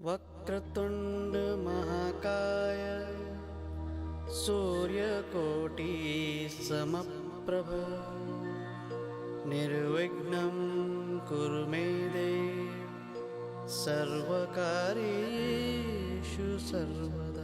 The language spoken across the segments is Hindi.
वक्रतुंड महाकाय सूर्यकोटि समप्रभ निर्विघ्नं कुरु मे देव सर्वकार्येषु सर्वदा।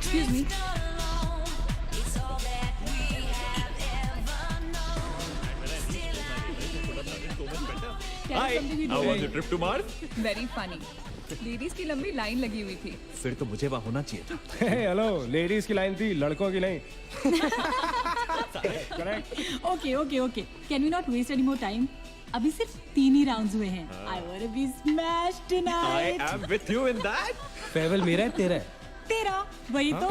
Excuse me. Hi, how was your trip to Mars? Very funny. Ladies की लंबी लाइन लगी हुई थी. फिर तो मुझे वहाँ होना चाहिए था. हेलो, लेडीज की लाइन थी, लड़कों की नहीं. Okay. Can we not waste any more time? अभी सिर्फ 3 ही राउंड्स हुए हैं. I wanna be smashed tonight. I am with you in that. फेवल मेरा है तेरा है. तेरा वही तो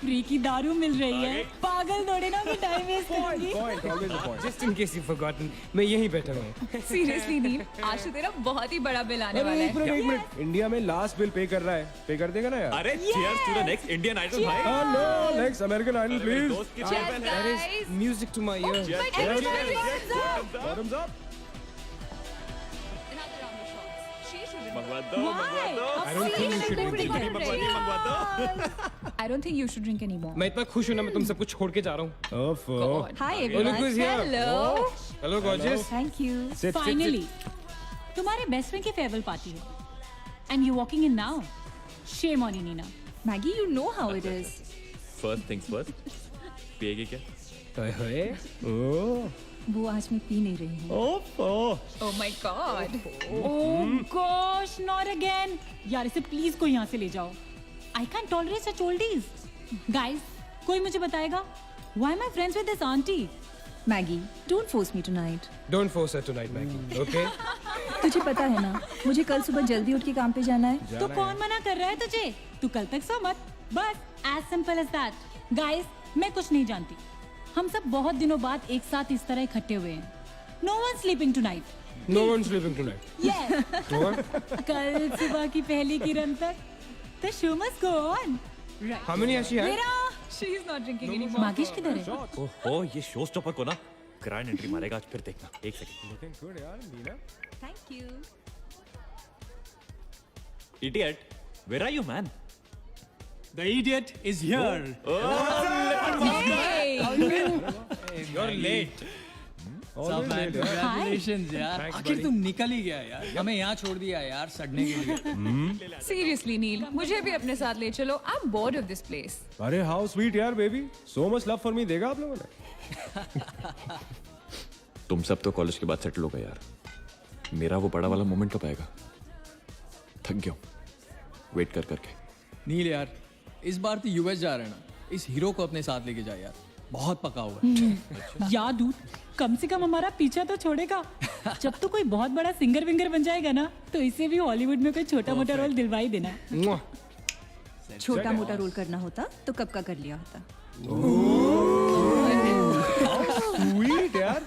फ्री की दारू मिल रही है. पागल थोड़े ना मैं टाइम वेस्ट करूंगी. Just in case you've forgotten, मैं यहीं बैठा हूँ. सीरियसली नील, आज तो तेरा बहुत ही बड़ा बिल आने वाला है. एक मिनट, इंडिया में लास्ट बिल पे कर रहा है. पे कर देगा ना यार? अरे cheers to the next Indian Idol भाई. No, next American Idol please. दोस्त की Cheers, cheers That guys. is music to my ears. Everybody hands up. Bottoms up. Another round of shots. She should मंगवा दो. I don't think you should drink चिकनी मंगवा दो. I don't think you should drink anymore. मैं इतना खुश हूँ ना, मैं तुम सबको छोड़ के जा रहा हूँ. God. Hi Look everyone. who's here. Hello. Hello gorgeous. Thank you. Finally, तुम्हारे बेस्ट फ्रेंड की फेयरवेल पार्टी है. And you're walking in now. Shame on you, Nina. Maggie, you know how it is. First things first. पिएगी क्या? ओए ओह. वो आज मैं पी नहीं रही हूँ. Oh my God. Oh gosh, not again. यार इसे प्लीज कोई यहाँ से ले जाओ. I can't tolerate such oldies. Guys, कोई मुझे बताएगा? Why am I friends with this auntie? Maggi, don't force me tonight. Don't force her tonight, Maggie. Okay? तुझे पता है ना, मुझे कल सुबह जल्दी उठ के काम पे जाना है। तो कौन मना कर रहा है तुझे? तू कल तक सो मत। बस as simple as that। Guys, मैं कुछ नहीं जानती। हम सब बहुत दिनों बाद एक साथ इस तरह इकट्ठे हुए हैं। No one sleeping tonight। No one's sleeping tonight. Yes। What? कल सुबह की पहली किरण तक the show must go on। How many has she had? मेरा She is not drinking anymore. मागिश किधर है? ओहो ये शो स्टॉपर को ना ग्रैंड एंट्री मारेगा आज, फिर देखना। एक सेकंड। Looking good, यार, Nina. Thank you. Idiot, where are you, man? The idiot is here. You're late. सब man, congratulations यार। Thanks, आखिर buddy. तुम निकल ही गया यार। हमें यहाँ छोड़ दिया यार सड़ने के लिए। Seriously, नील, मुझे भी अपने साथ ले चलो। I'm bored of this place. अरे हाउ स्वीट यार baby, so much love for me देगा आप लोगों ने? तुम सब तो कॉलेज के बाद सेटल हो गए यार, मेरा वो बड़ा वाला मोमेंट कब आएगा? थक गया हूं वेट कर करके। नील यार, इस बार तो यूएस जा रहे हैं ना, इस हीरो को अपने साथ लेके जा यार, बहुत पका हुआ है। या डूड, कम से कम हमारा पीछा तो छोड़ेगा। जब तो कोई बहुत बड़ा सिंगर विंगर बन जाएगा ना, तो इसे भी हॉलीवुड में कोई छोटा मोटा रोल दिलवा ही देना। Mwah. छोटा मोटा रोल करना होता तो कब का कर लिया होता। स्वीट यार।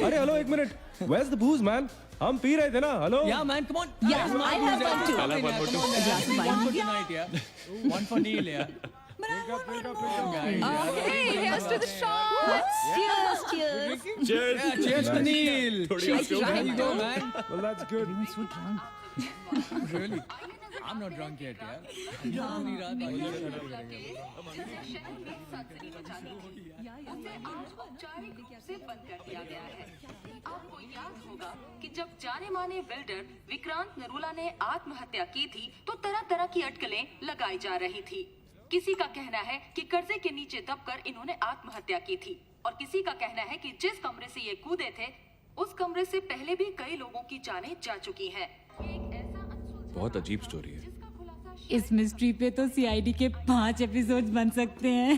अरे हेलो एक minute, where's the booze man? हम पी रहे थे ना, hello. Yeah man, come on. Yeah, I have one too. Come on, glass of one wine. for tonight यार, one for Neil यार। Hey, here's to the shots. Cheers, cheers. Yeah, cheers to Neil. There you go man. Well that's good. So drunk. Really? I'm not drunk yet यार। पूरी रात औपचारिक रूप से बंद कर दिया गया है। आपको याद होगा कि जब जाने माने बिल्डर विक्रांत नरूला ने आत्महत्या की थी तो तरह तरह की अटकलें लगाई जा रही थी। किसी का कहना है कि कर्जे के नीचे दबकर इन्होंने आत्महत्या की थी और किसी का कहना है कि जिस कमरे से ये कूदे थे उस कमरे से पहले भी कई लोगों की जानें जा चुकी हैं। एक ऐसा अनसुलझा बहुत अजीब स्टोरी है। जिसका खुलासा इस मिस्ट्री पे तो सीआईडी के 5 एपिसोड्स बन सकते हैं।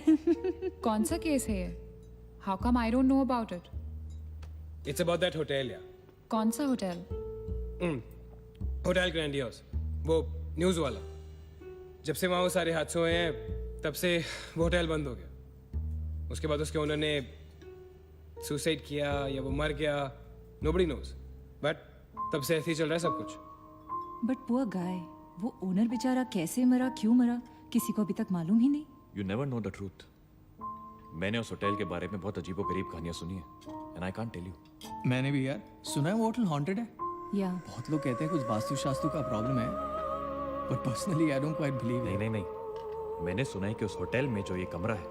कौन सा केस है ये? How come I don't know about it? It's about that hotel, यार। कौन सा होटल? होटल ग्रैंडियोस, वो न्यूज वाला। जब से वहाँ वो सारे हादसे हुए हैं, तब से वो होटल बंद हो गया। उसके बाद उसके ओनर ने सुसाइड किया या वो मर गया, nobody knows. But तब से ऐसे ही चल रहा है सब कुछ। बट पुअर गाय, वो ओनर बेचारा कैसे मरा, क्यों मरा, किसी को अभी तक मालूम ही नहीं। You never know the truth. मैंने उस होटल के बारे में बहुत अजीबोगरीब कहानियां सुनी है and I can't tell you. मैंने भी यार सुना है वो होटल हॉन्टेड है। या बहुत लोग कहते हैं कुछ वास्तु का प्रॉब्लम है, but personally I don't quite believe. नहीं, मैंने सुना है कि उस होटल में जो ये कमरा है,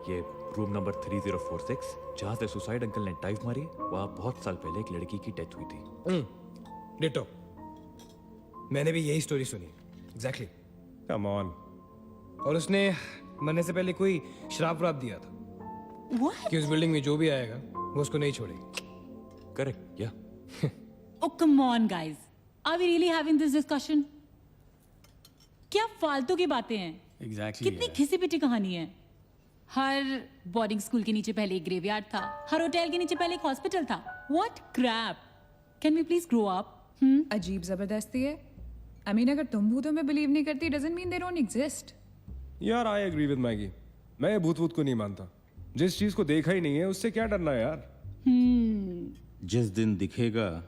ये रूम नंबर 3046, जहाँ से सुसाइड अंकल ने डाइव मारी, वहाँ बहुत साल पहले एक लड़की की डेथ हुई थी। डिटो, मैंने भी यही स्टोरी सुनी। एग्जैक्टली। Come on. और उसने मरने से पहले कोई श्राप व्राप दिया था कि उस बिल्डिंग में जो भी आएगा वो उसको नहीं छोड़ेगी। करेक्ट या Oh come on guys, are we really having this discussion? क्या फालतू की बातें हैं। एग्जैक्टली कितनी घिसी पिटी कहानी है। हर बोर्डिंग स्कूल के नीचे पहले एक ग्रेवयार्ड था, हर होटल के नीचे पहले एक हॉस्पिटल था। What crap! Can we please grow up? अजीब जबरदस्ती है। I mean, अगर तुम भूतों में बिलीव नहीं करती, doesn't mean they don't exist. यार आई एग्री विद मैगी। मैं ये भूत को नहीं मानता। जिस चीज को देखा ही नहीं है उससे क्या डरना है यार। जिस दिन दिखेगा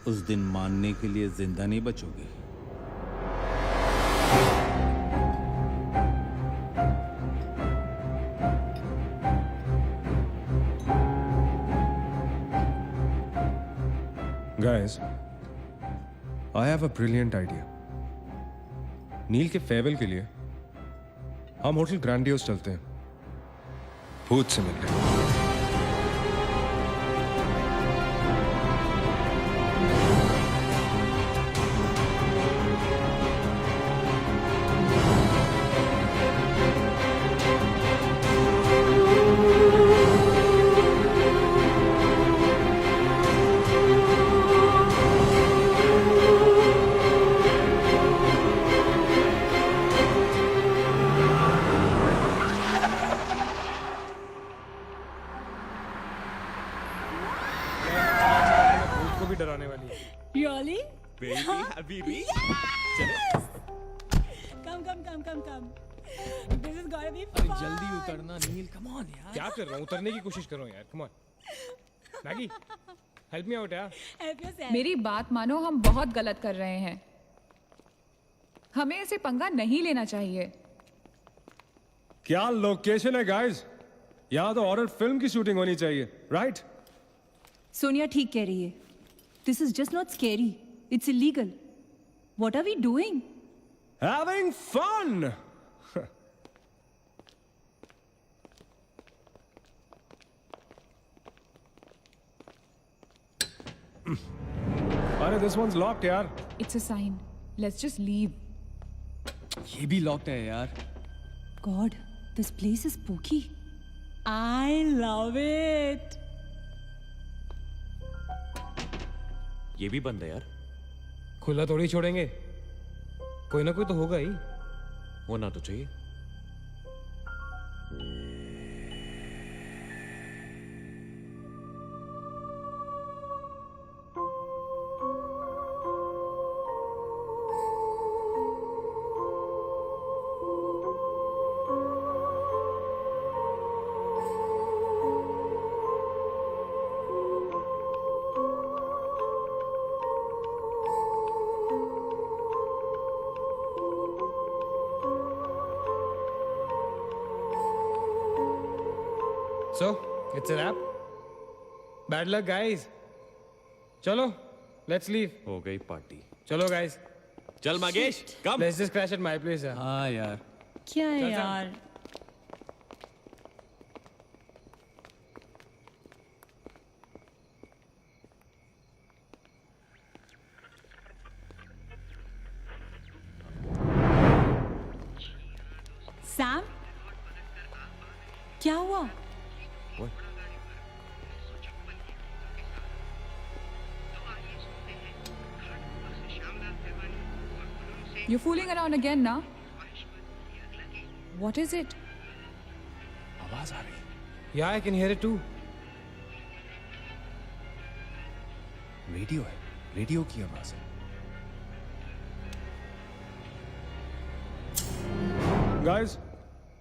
उस दिन मानने के लिए जिंदा नहीं बचोगे। Guys, I have a brilliant idea. नील के फेयरवेल के लिए हम होटल ग्रैंडियोस चलते हैं, भूत से मिलने। बीबी Come, come, come, come, come. This is gonna be अरे fun. जल्दी उतरना नील, कम ऑन यार। क्या कर रहा हूँ? उतरने की कोशिश कर रहा हूँ यार, come on. Maggi, help me out यार। Help yourself. मेरी बात मानो, हम बहुत गलत कर रहे हैं। हमें ऐसे पंगा नहीं लेना चाहिए। क्या लोकेशन है गाइस? यहाँ तो हॉरर फिल्म की शूटिंग होनी चाहिए, राइट? सोनिया ठीक कह रही है. This is just not scary. It's illegal. What are we doing? Having fun. अरे this one's locked यार. It's a sign. Let's just leave. ये भी लॉक्ड है यार। God, this place is spooky. I love it. ये भी बंद है यार। खुला थोड़ी छोड़ेंगे, कोई ना कोई तो होगा ही। होना तो चाहिए। So, it's a wrap. Bad luck, guys. चलो, let's leave. हो गई पार्टी। चलो, guys. चल मगेश, कम। Let's just crash at my place. यार। हाँ यार। क्या है चल, चल। यार? सैम, क्या हुआ? You're fooling around again now? What is it? आवाज आ रही है. Yeah, I can hear it too. Radio है. रेडियो की आवाज है. गाइस,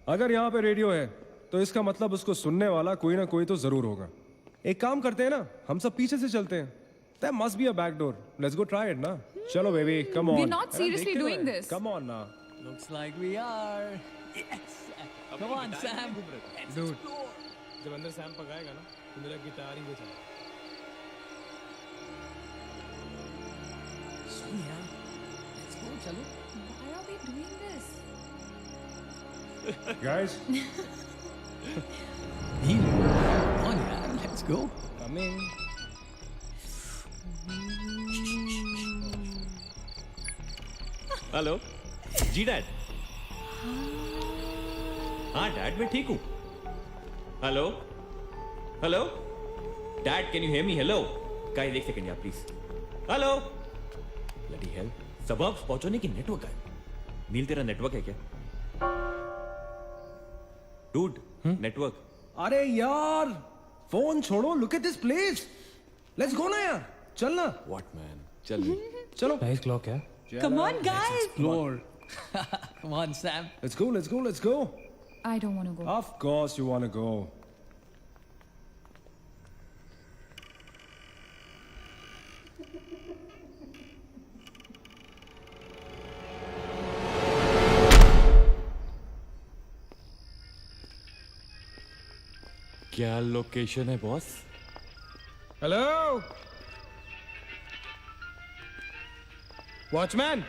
अगर यहाँ पे रेडियो है तो इसका मतलब उसको सुनने वाला कोई ना कोई तो जरूर होगा. एक काम करते हैं ना, हम सब पीछे से चलते हैं. There must be a back door. Let's go try it ना. चलो baby, come on. We're not seriously doing this. Come on ना. Looks like we are. Yes. Come on, Sam. Dude, जब अंदर सैम पकाएगा ना, तो मेरा गिटार ही बजा. सोनिया, let's go, चलो. Why are we doing this? Guys, nil, come on यार, let's go. Come in. Hello जी डैड। हाँ डैड मैं ठीक हूँ। Hello hello dad can you hear me? Hello guys एक सेकंड यार प्लीज। हेलो ब्लडी हेल, सबब्स पहुंचने की नेटवर्क है। नील तेरा नेटवर्क है क्या? Dude network. अरे यार, फोन छोड़ो. Look at this place. Let's go ना यार. चलना. व्हाट मैन, चल चलो. Nice clock, yeah. Come on, guys. Explore. Come on, Sam. Let's go. Let's go. Let's go. I don't want to go. Of course you want to go. क्या लोकेशन है बॉस? Hello. Watchman.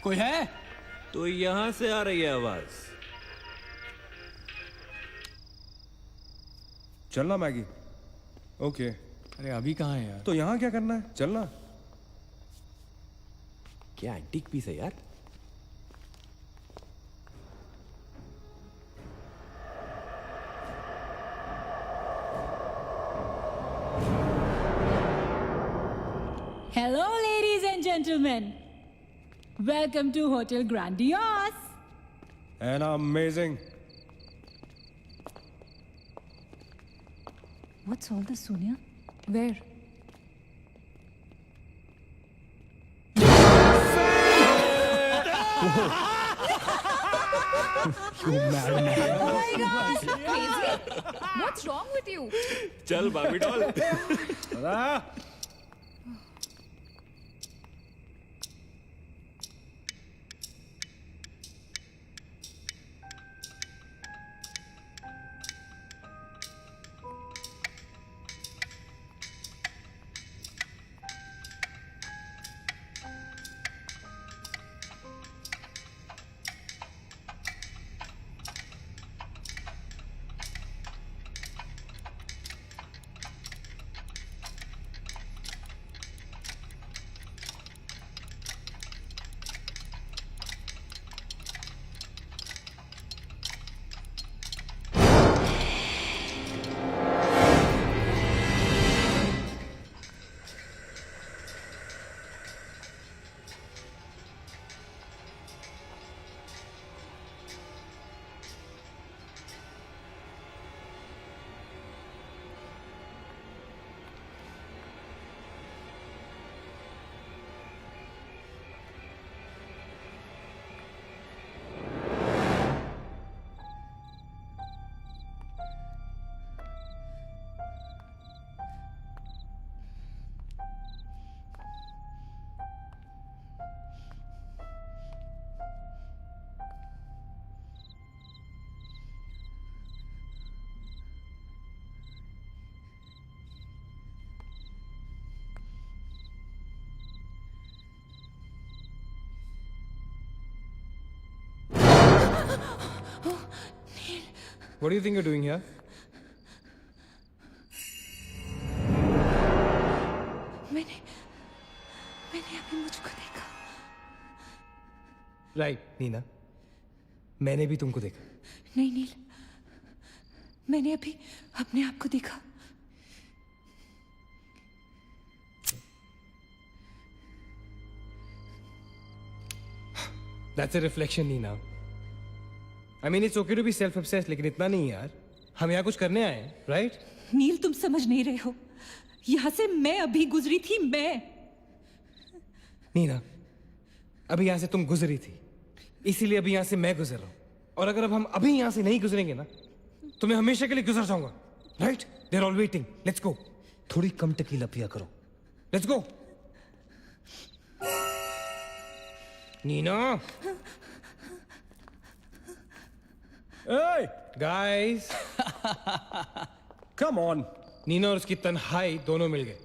कोई है? तो यहां से आ रही है आवाज। चलना मैगी. ओके. अरे अभी कहाँ है यार? तो यहाँ क्या करना है? चलना. क्या एंटीक पीस है यार? Hello, ladies and gentlemen. Welcome to Hotel Grandiose. And amazing. What's all this, Sonia? Where? What's wrong with you? चल Barbie doll. What do you think you're doing here? मैंने अभी मुझको देखा. Right, नीना. मैंने भी तुमको देखा. नहीं नील, मैंने अभी अपने आप को देखा. That's a reflection, Neena. I mean, it's okay to be self-obsessed, लेकिन इतना नहीं यार. हम यहाँ कुछ करने आए हैं, right? नील तुम समझ नहीं रहे हो. यहाँ से मैं अभी गुजरी थी. मैं नीना, अभी यहाँ से तुम गुजरी थी, इसीलिए अभी यहाँ से मैं गुजर रहा हूँ. और अगर अब हम अभी यहाँ से नहीं गुजरेंगे ना, तो मैं हमेशा के लिए गुजर जाऊंगा. Right? They're all waiting. Let's go. थोड़ी कम टकीला पिया करो. Let's go. Neena. Hey, Guys. come on. Neena और उसकी तन्हाई दोनों मिल गए.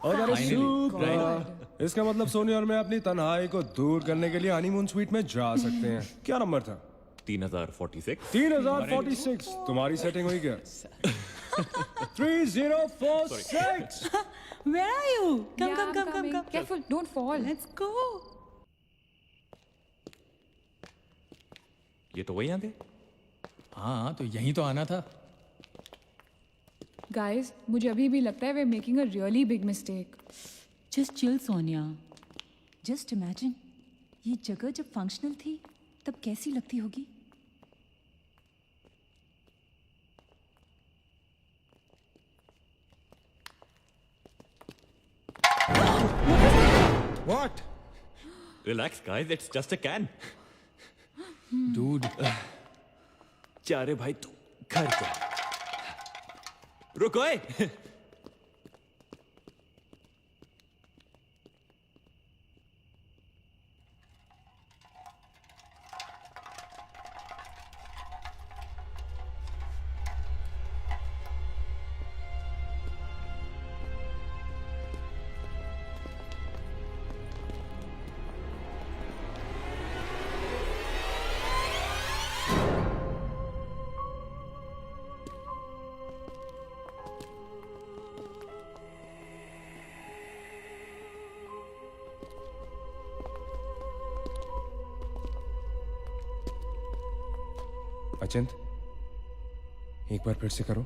Oh, that is super. इसका मतलब सोनी और मैं अपनी तन्हाई को दूर करने के लिए हनीमून स्वीट में जा सकते हैं. क्या नंबर था? 3046. 3046. तुम्हारी सेटिंग हुई क्या? 3046. Where are you? Come, Yeah, come, I'm come, come, coming. come. Careful, don't fall. Let's go. ये तो वही आते. हाँ तो यहीं तो आना था. Guys, मुझे अभी भी लगता है we're making a really big mistake. Just chill, Sonia. Just imagine, ये जगह जब फंक्शनल थी तब कैसी लगती होगी. What? Relax, guys. It's just a can. Dude. जा रे भाई तू घर जा. रुको ए. अचिंत, एक बार फिर से करो.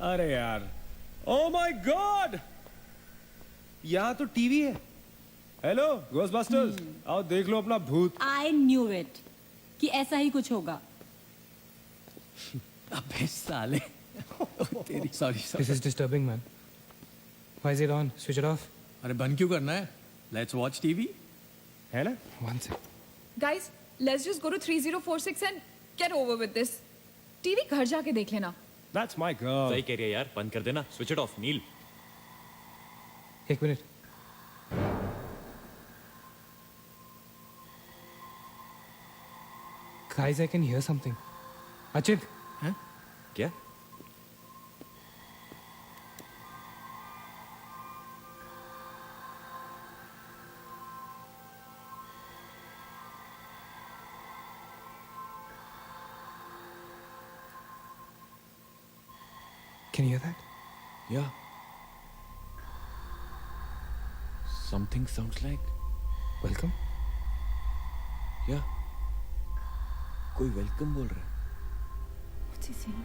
अरे यार, ओ माय गॉड, यहाँ तो टीवी है। हेलो घोस्टबस्टर्स, आओ देख लो अपना भूत। आई न्यू इट कि ऐसा ही कुछ होगा। अबे साले तेरी sorry This is disturbing, man. Why is it on? Switch it off. अरे बंद क्यों करना है? Let's watch TV. है ना? One sec. Guys, let's just go to 3046 and get over with this. TV घर जाके देख लेना. That's my girl. सही कह रही है यार, बंद कर देना, स्विच इट ऑफ नील। एक minute. Guys, I can hear something. Achit. हैं? क्या? Can you hear that? Yeah. Something sounds like. Welcome. Yeah. कोई वेलकम बोल रहा है। What's he saying?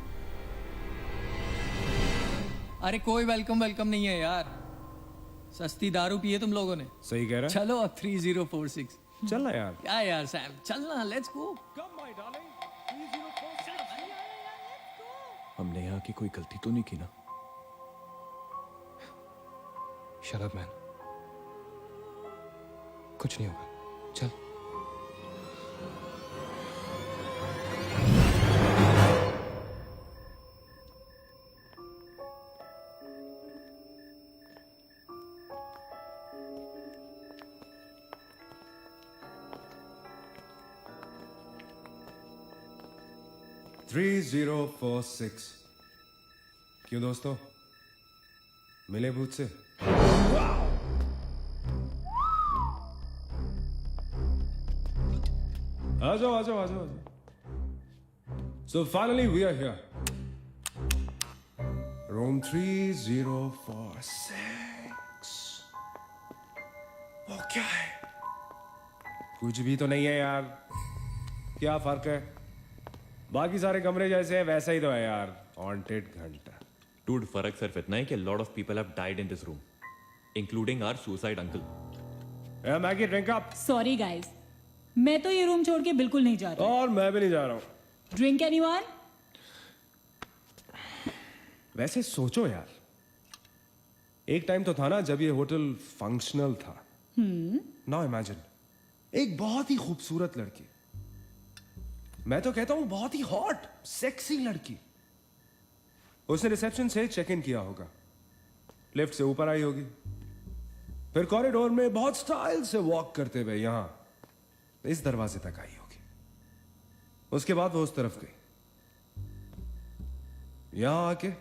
अरे कोई वेलकम नहीं है यार। सस्ती दारू पिए तुम लोगों ने। सही कह रहा है। चलो अब 3046। चल ना यार। क्या यार सैम, चलना, let's go. Come my darling, 3046. हमने यहाँ की कोई गलती तो नहीं की ना? Shut up, man. कुछ नहीं होगा. चल. Three 3046. क्यों दोस्तों, मिले भूत से? आ जाओ. So finally we are here. Room 3046. वो क्या है? कुछ भी तो नहीं है यार. क्या फर्क है? बाकी सारे कमरे जैसे हैं वैसा ही तो है यार. हॉन्टेड घंटा. Dude, फर्क सिर्फ इतना है कि lot of people have died in this room, including our suicide uncle. Yeah, Maggie, drink up. Sorry guys, मैं तो ये रूम छोड़ के बिल्कुल नहीं जा रही. और मैं भी नहीं जा रहा हूँ. Drink anyone? वैसे सोचो यार, एक टाइम तो था ना जब ये होटल फंक्शनल था. नाउ इमेजिन, एक बहुत ही खूबसूरत लड़की, मैं तो कहता हूं बहुत ही हॉट सेक्सी लड़की, उसने रिसेप्शन से चेक इन किया होगा, लिफ्ट से ऊपर आई होगी, फिर कॉरिडोर में बहुत स्टाइल से वॉक करते हुए यहां इस दरवाजे तक आई होगी. उसके बाद वो उस तरफ गई, यहां आके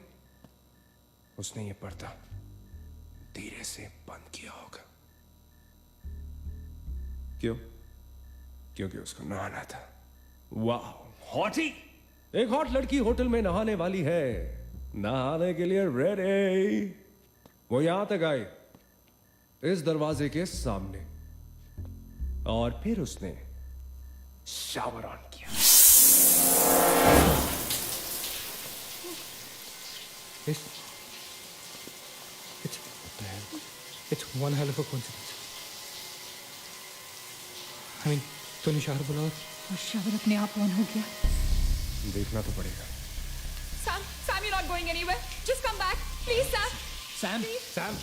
उसने ये पर्दा धीरे से बंद किया होगा. क्यों? क्योंकि उसको नहाना था. वाह, हॉटी! एक हॉट लड़की होटल में नहाने वाली है, नहाने के लिए रेडी. वो यहां तक आई, इस दरवाजे के सामने, और फिर उसने शावर ऑन किया. It's one hell of a coincidence. I mean, तूने शावर बोला और शावर अपने आप ऑन हो गया. देखना तो पड़ेगा. Sam, you're not going anywhere. Just come back. Please, Sam. Sam, Sam.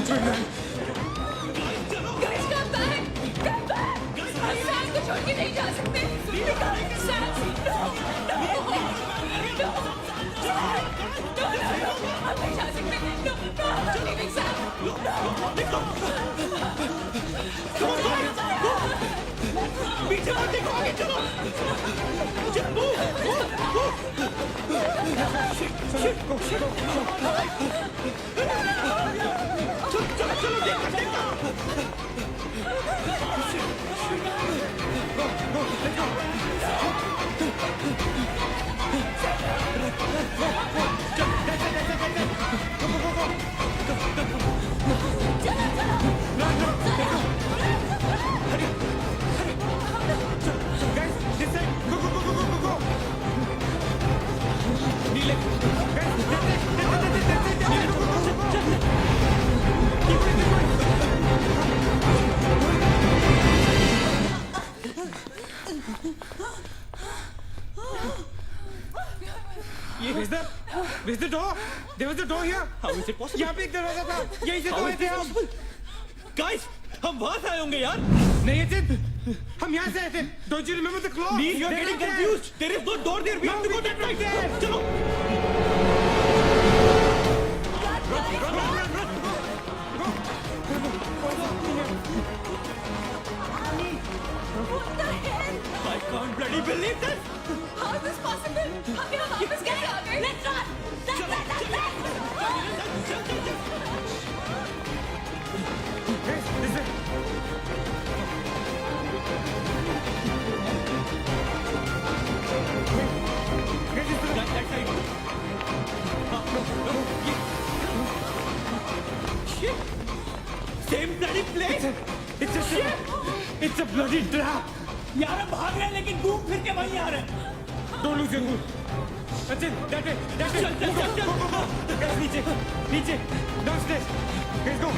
Guys, come back! Come back! हम सैम को छोड़ के नहीं जा सकते। सैम, no, no, no, हम नहीं जा सकते। No, I'm not leaving Sam. पीछे मत देखो, आगे चलो। चलो, चलो, देखो। Is the door? There was a door here. How is it possible? यहाँ पे एक दरवाजा था। यहीं से तो आए थे हम। Guys, हम वहाँ से आए होंगे यार। नहीं अचित, हम यहाँ से आए थे। Don't you remember the claw? Neil, you're getting confused. There is no door there. We have to go that right. चलो। I can't bloody believe this. How is this possible? हम यहाँ वापस कैसे आ गए? Let's run! Same bloody place. It's a bloody trap. यार हम भाग रहे हैं लेकिन घूम फिर के वहीं आ रहे हैं। Don't lose your cool. Achin, that way. चल। Guys, नीचे. Downstairs. Guys, go.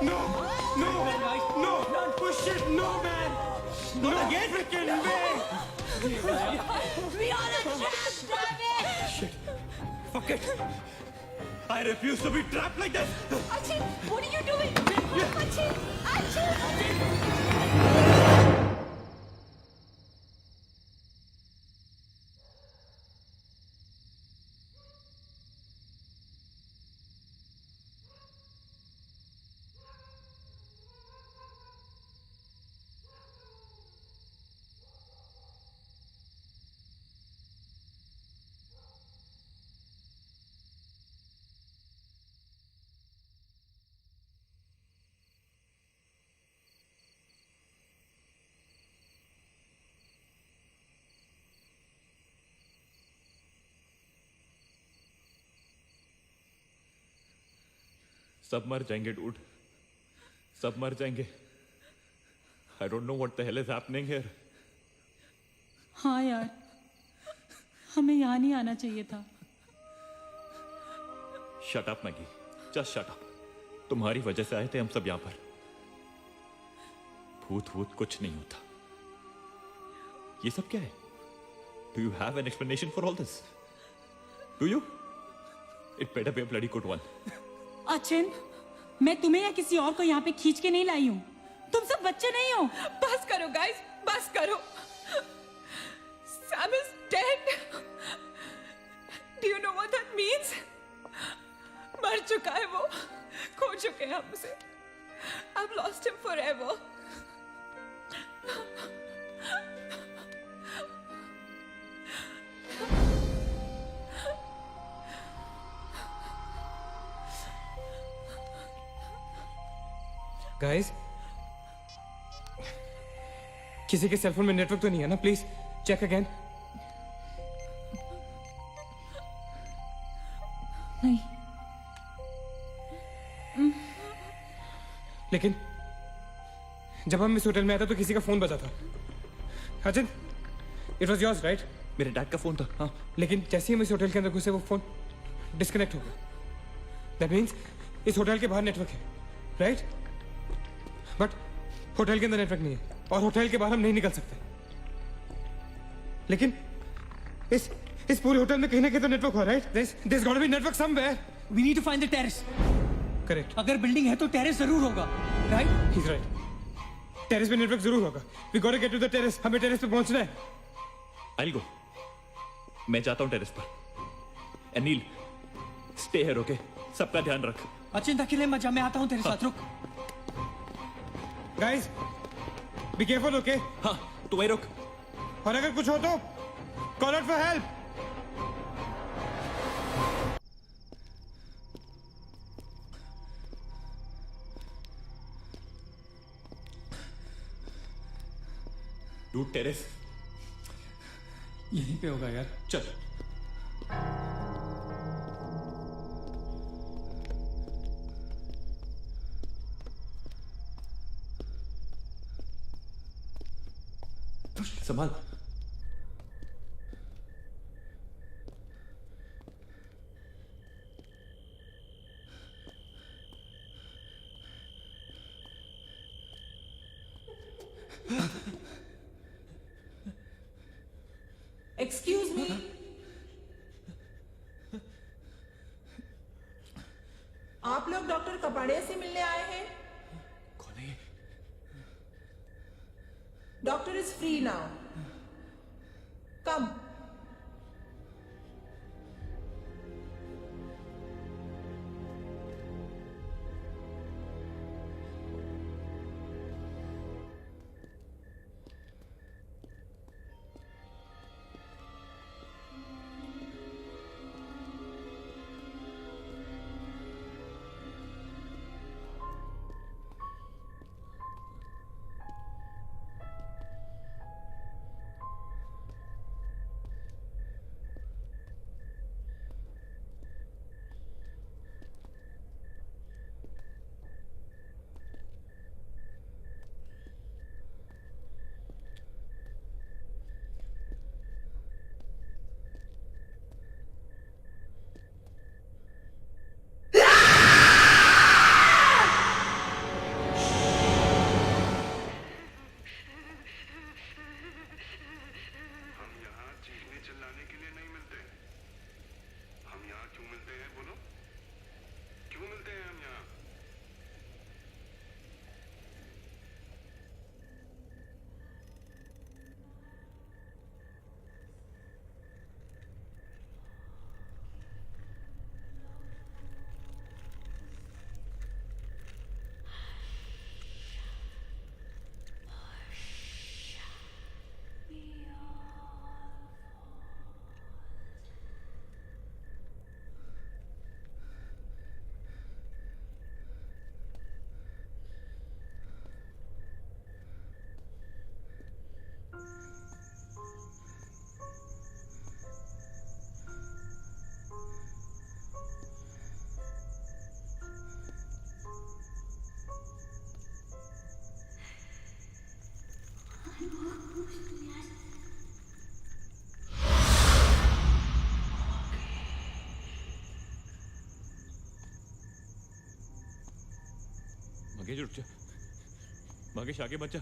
No. Push it. No, man. Not again. Freaking way. We are a trap, damn it! Fuck it. I refuse to be trapped like this. Achin, what are you doing? Achin! सब मर जाएंगे डूड, सब मर जाएंगे। I don't know what the hell is happening here. हाँ यार, हमें यहाँ नहीं आना चाहिए था। Shut up Maggi, just shut up. तुम्हारी वजह से आए थे हम सब यहाँ पर। भूत कुछ नहीं होता। ये सब क्या है? Do you have an explanation for all this? Do you? It better be a bloody good one. Achin, मैं तुम्हें या किसी और को यहाँ पे खींच के नहीं लाई हूँ। तुम सब बच्चे नहीं हो। बस करो गाइस, बस करो। Sam is dead. Do you know what that means? मर चुका है वो, खो चुके हैं हमसे। I've lost him forever. Guys, किसी के सेलफोन में नेटवर्क तो नहीं है ना? Please check again. नहीं। लेकिन जब हम इस होटल में आए थे तो किसी का फोन बजा था। Achin, it was yours right? मेरे डैड का फोन था। हाँ, लेकिन जैसे ही हम इस होटल के अंदर घुसे वो फोन डिस्कनेक्ट हो गया। दैट मीन्स इस होटल के बाहर नेटवर्क है, राइट? बट होटल के अंदर नेटवर्क नहीं है। और होटल के बाहर हम नहीं निकल सकते। लेकिन इस पूरे होटल में कहीं ना कहीं तो नेटवर्क हो, right? There's got to be network somewhere. We need to find the terrace. Correct. अगर बिल्डिंग है तो टेरेस जरूर होगा, राइट? He's right. टेरेस पे नेटवर्क जरूर होगा। We got to get to the terrace. हमें टेरेस पे पहुंचना है। I'll go. मैं जाता हूँ टेरेस पर। Anil, stay here, okay? सबका ध्यान रख। अचिंता के लिए मजा, मैं आता हूँ तेरे साथ, रुक। Guys, be careful, okay? हाँ, तू वहीं रुक। और अगर कुछ हो तो call out for help. Dude terrace यहीं पे होगा यार। चल। संभाल। एक्सक्यूज मी, आप लोग डॉक्टर कपाड़िया से मिलने आए हैं? कौन है ये? डॉक्टर इज फ्री नाउ, कम। मंगेश उठ जा। मंगेश आगे मत जा।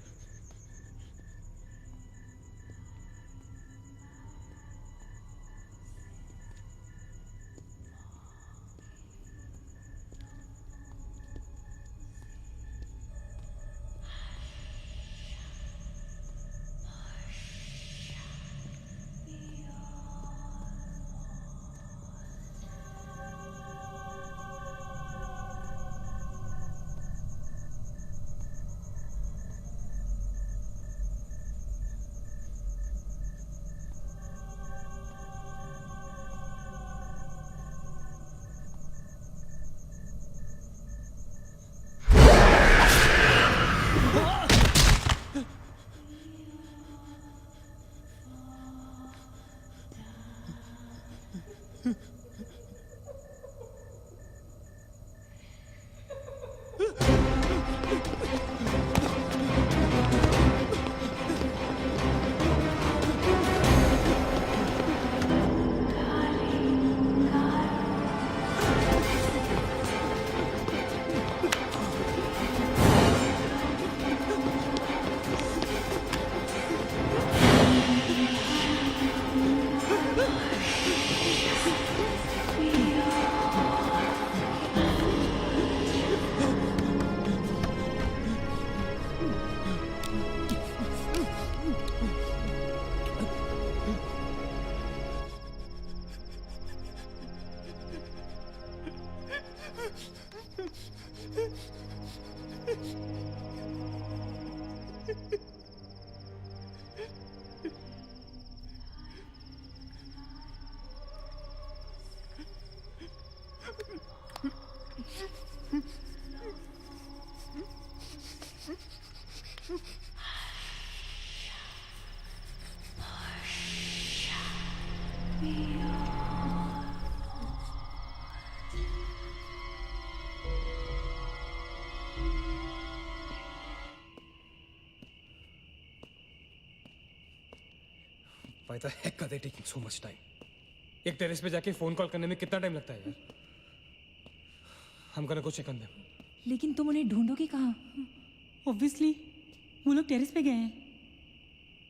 Why the heck are they taking so much time? एक टेरेस पे जाके फोन कॉल करने में कितना टाइम लगता है यार? हम gonna go check on them. लेकिन तुम उन्हें ढूंढोगे कहाँ? ऑब्वियसली वो लोग टेरेस पे गए हैं।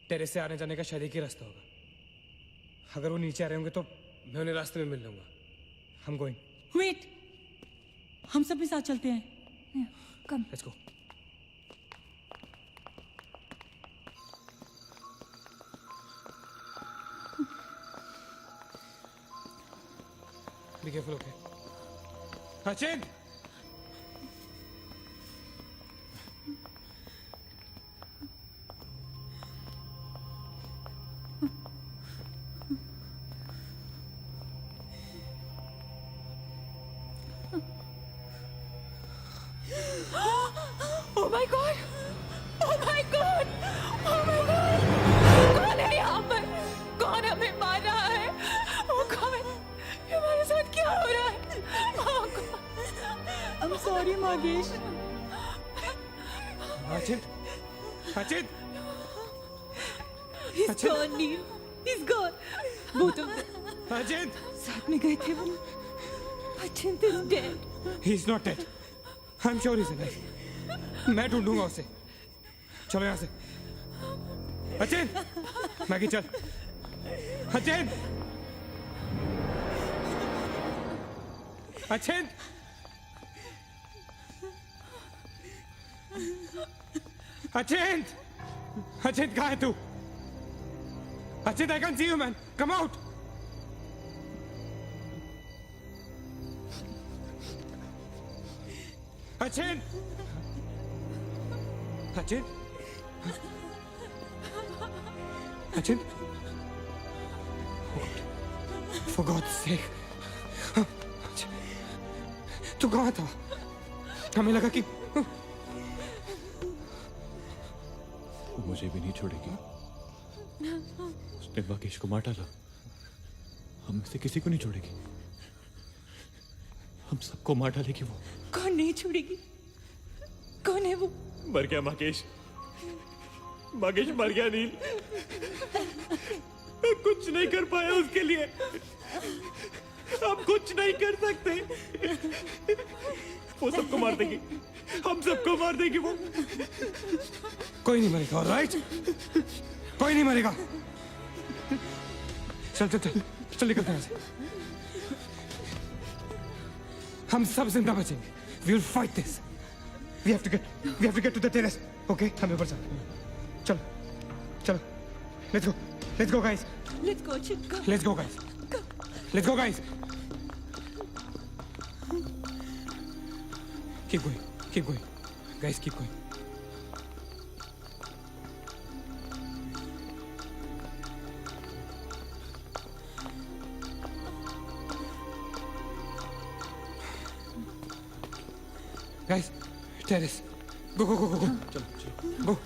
टेरेस से आने जाने का शायद एक ही रास्ता होगा। अगर वो नीचे आ रहे होंगे तो मैं उन्हें रास्ते में मिल लूंगा। हम गोइंग। वेट, हम सब भी साथ चलते हैं। Come. Let's go. Be careful, okay? Achin! Oh my God! Oh my God! Oh my God! कौन है यहाँ पर? कौन हमें मार रहा है? Oh God! ये हमारे साथ क्या हो रहा है? Oh God! I'm sorry, मागेश। Achin! Achin! He's gone, Neil. He's gone. Both of them. Achin! साथ में गए थे वो. Achint is dead. He's not dead. I'm sure he's alive. मैं ढूंढूंगा उसे। चलो यहाँ से। अचिन! मैगी चल। अचिन! अचिन! अचिन! अचिन कहाँ है तू? Achin, I can't see you, man. Come out. Achin! Achin? Achin? For God's sake. तू कहाँ था? हमें लगा कि मुझे भी नहीं छोड़ेगी। उसने मागेश को मार डाला। हम में से किसी को नहीं छोड़ेगी। हम सबको मार डालेगी वो। कौन नहीं छोड़ेगी? कौन है वो? मर गया मागेश। मागेश मर गया नील। मैं कुछ नहीं कर पाया उसके लिए। हम कुछ नहीं कर सकते। वो सबको मार देगी। हम सबको मार देगी वो। कोई नहीं मरेगा, ऑलराइट? कोई नहीं मरेगा। चल चल चल चल निकलते हैं यहाँ से। हम सब जिंदा बचेंगे। We will fight this. We have to get to the terrace. Okay? हमें ऊपर चलो, चलो, let's go guys. Let's go, Achint. Come. Let's go guys. Let's go guys. Keep going, guys, keep going. Guys, terrace. Go. चलो, go.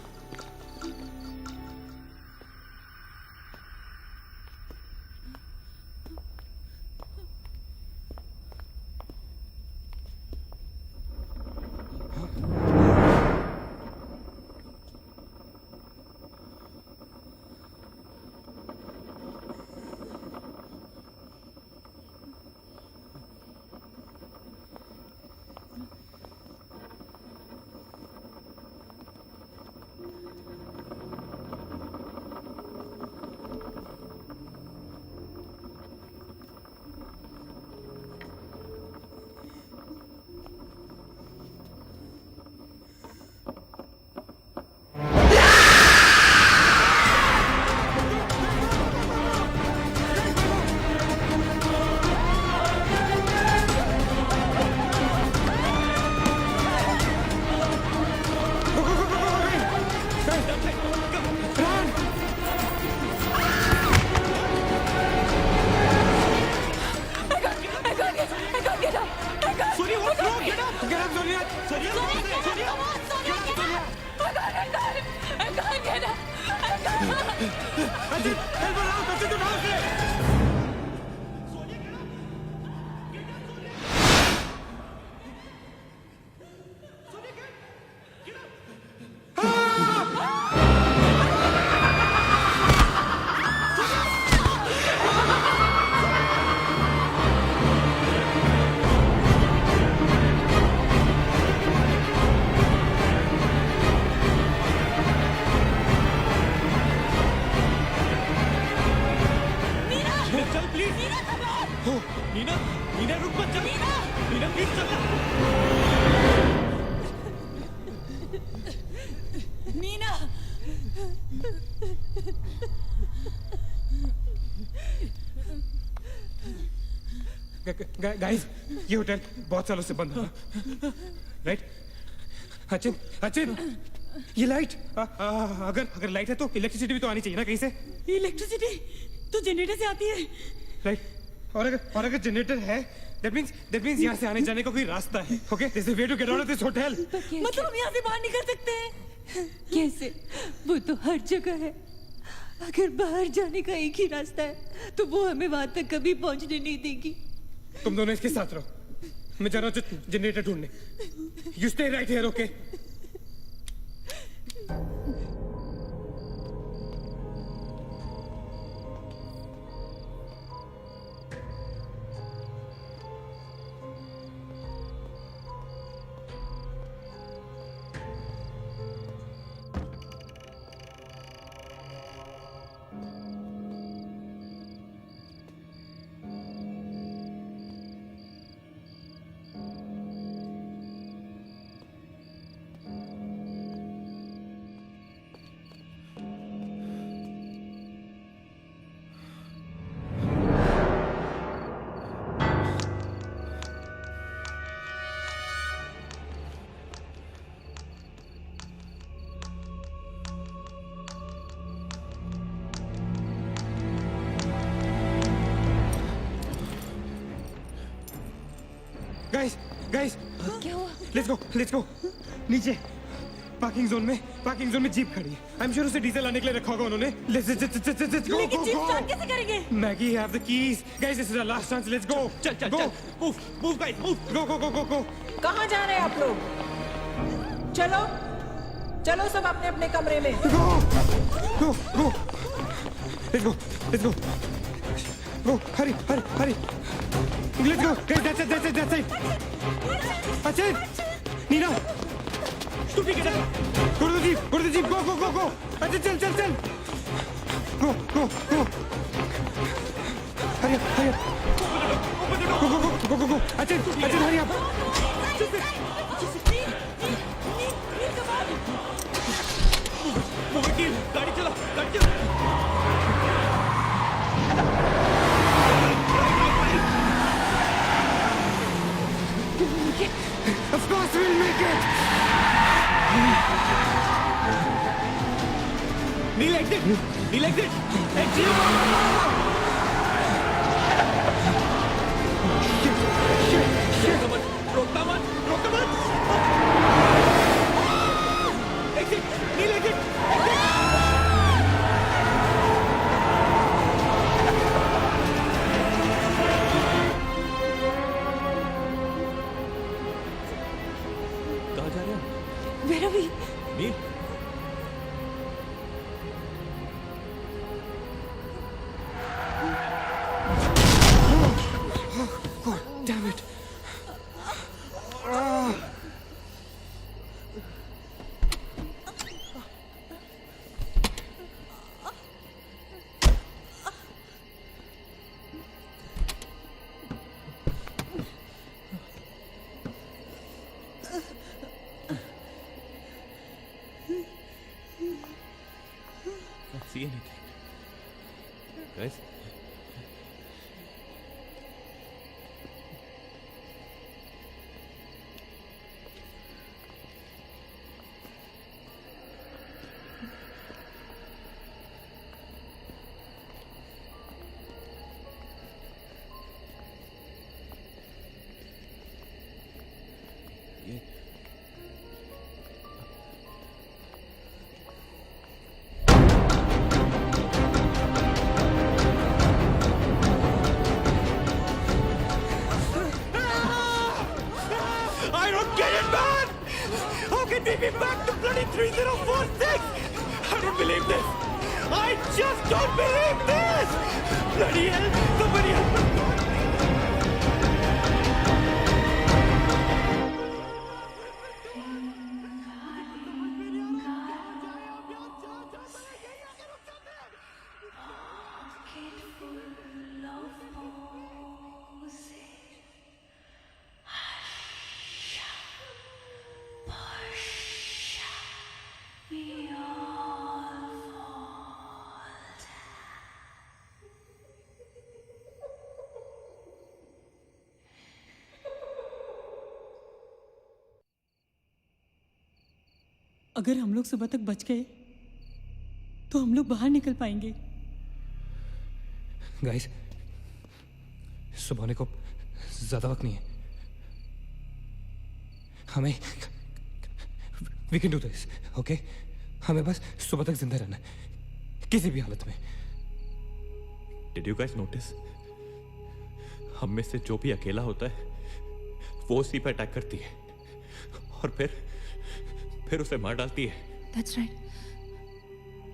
चल प्लीज। हो नीना, नीना रुक मत, चल नीना प्लीज चल। नीना गाइस, ये होटल बहुत सालों से बंद है, राइट? अचिन, अचिन, ये लाइट, अगर लाइट है तो इलेक्ट्रिसिटी भी तो आनी चाहिए ना कहीं से। इलेक्ट्रिसिटी तो जनरेटर से आती है, राइट? और अगर जनरेटर है, that means यहाँ से आने जाने का कोई रास्ता है, okay? There's a way to get out of this hotel. मतलब हम यहाँ से बाहर निकल सकते हैं? कैसे? वो तो हर जगह है। अगर बाहर जाने का एक ही रास्ता है तो वो हमें वहां तक कभी पहुंचने नहीं देगी। तुम दोनों इसके साथ रहो, मैं जा रहा हूँ जनरेटर ढूंढने। You stay right here, okay? Guys, क्या हुआ? लेट्स गो नीचे। पार्किंग जोन में जीप खड़ी है। आई एम श्योर उसे डीजल लाने के लिए रखा होगा उन्होंने। Let's go. लेकिन जीप स्टार्ट कैसे करेंगे? Maggie have the keys. Guys, this is our last chance. Let's go. चल मूव गाइस मूव। गो। कहाँ जा रहे हैं आप लोग? चलो सब अपने अपने कमरे में। Go. Let's go. Hurry. Let's go. Guys, that's it. Achin! Nina! Stupid get up. Go to the jeep. Go. Achin, chal. Go. Hurry up. Go. Achin, hurry up. गाड़ी चला। Of course we'll make it! Neil, exit! Exit! Shit! रोकता मत! Exit! Neil, exit! कहाँ जा रहे हो? Where are we? Nil Damn it! Can't see anything. Guys? ये I don't get it, man! How can we be back to bloody 3046? I don't believe this! I just don't believe this! Bloody hell! Somebody help me! अगर हम लोग सुबह तक बच गए तो हम लोग बाहर निकल पाएंगे। गाइस, सुबह होने को ज्यादा वक्त नहीं है। हमें we can do this, okay? हमें बस सुबह तक जिंदा रहना है, किसी भी हालत में। Did you guys notice? हम में से जो भी अकेला होता है वो उसी पर अटैक करती है और फिर उसे मार डालती है। That's right.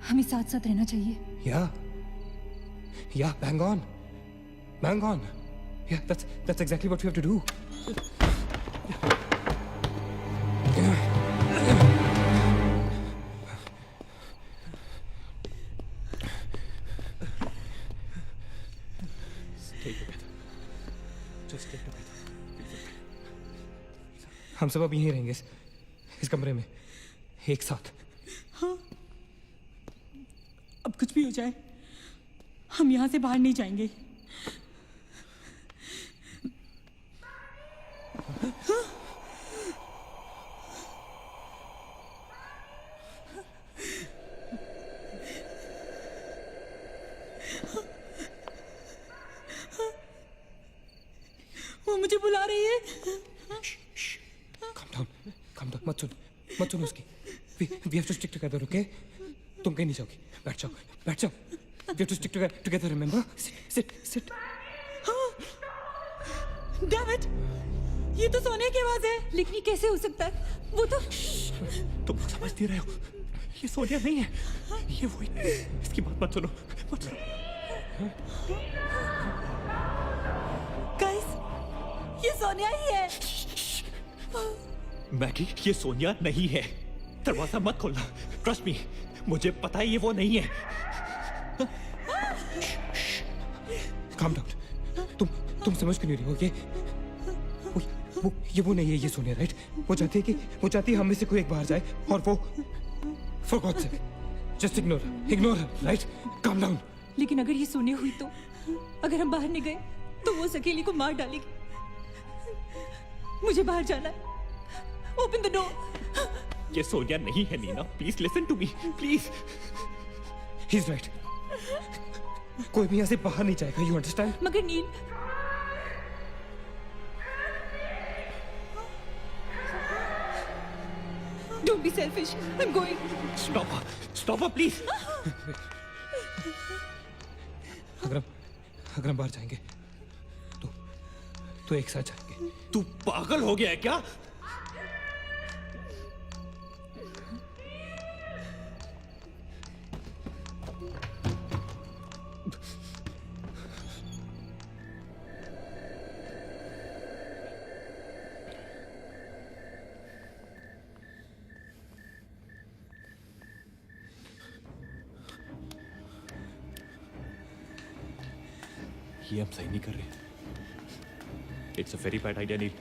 हमें साथ साथ रहना चाहिए। Yeah, bang on. Yeah, that's exactly what we have to do. Stay together. Just stay together. हम सब अब यहीं रहेंगे इस कमरे में एक साथ। हाँ, अब कुछ भी हो जाए हम यहाँ से बाहर नहीं जाएंगे। वो मुझे बुला रही है। Calm down, मत सुन उसकी। We have to stick together, okay? तुम कहीं नहीं जाओगी, बैठ जाओ। We have to stick together, remember? Sit. Damn it! ये तो सोने की आवाज है। लेकिन ये कैसे हो सकता है? वो तो तुम समझती रहे हो, ये सोनिया नहीं है, ये वही। इसकी बात मत सुनो। गाइस, ये सोनिया ही है। मैगी, ये सोनिया नहीं है। दरवाजा मत खोलना। ट्रस्ट मी, मुझे पता है ये वो नहीं है। Calm down. तुम समझ क्यों नहीं रही हो? ये वो नहीं है, ये सोनिया, राइट? वो चाहती है हम में से कोई एक बाहर जाए और वो for God's sake, just ignore her, right? Calm down. लेकिन अगर ये सोनिया हुई तो अगर हम बाहर नहीं गए तो वो सकेली को मार डालेगी। मुझे बाहर जाना है। Open the door. ये सोनिया नहीं है Nina. Please listen to me, please. He's right. कोई भी यहाँ से बाहर नहीं जाएगा, you understand? मगर नील, don't be selfish. I'm going. Stop her, please. अगर हम बाहर जाएंगे तो एक साथ जाएंगे। तू पागल हो गया है क्या? ये हम सही नहीं कर रहे। It's a very bad idea Neel.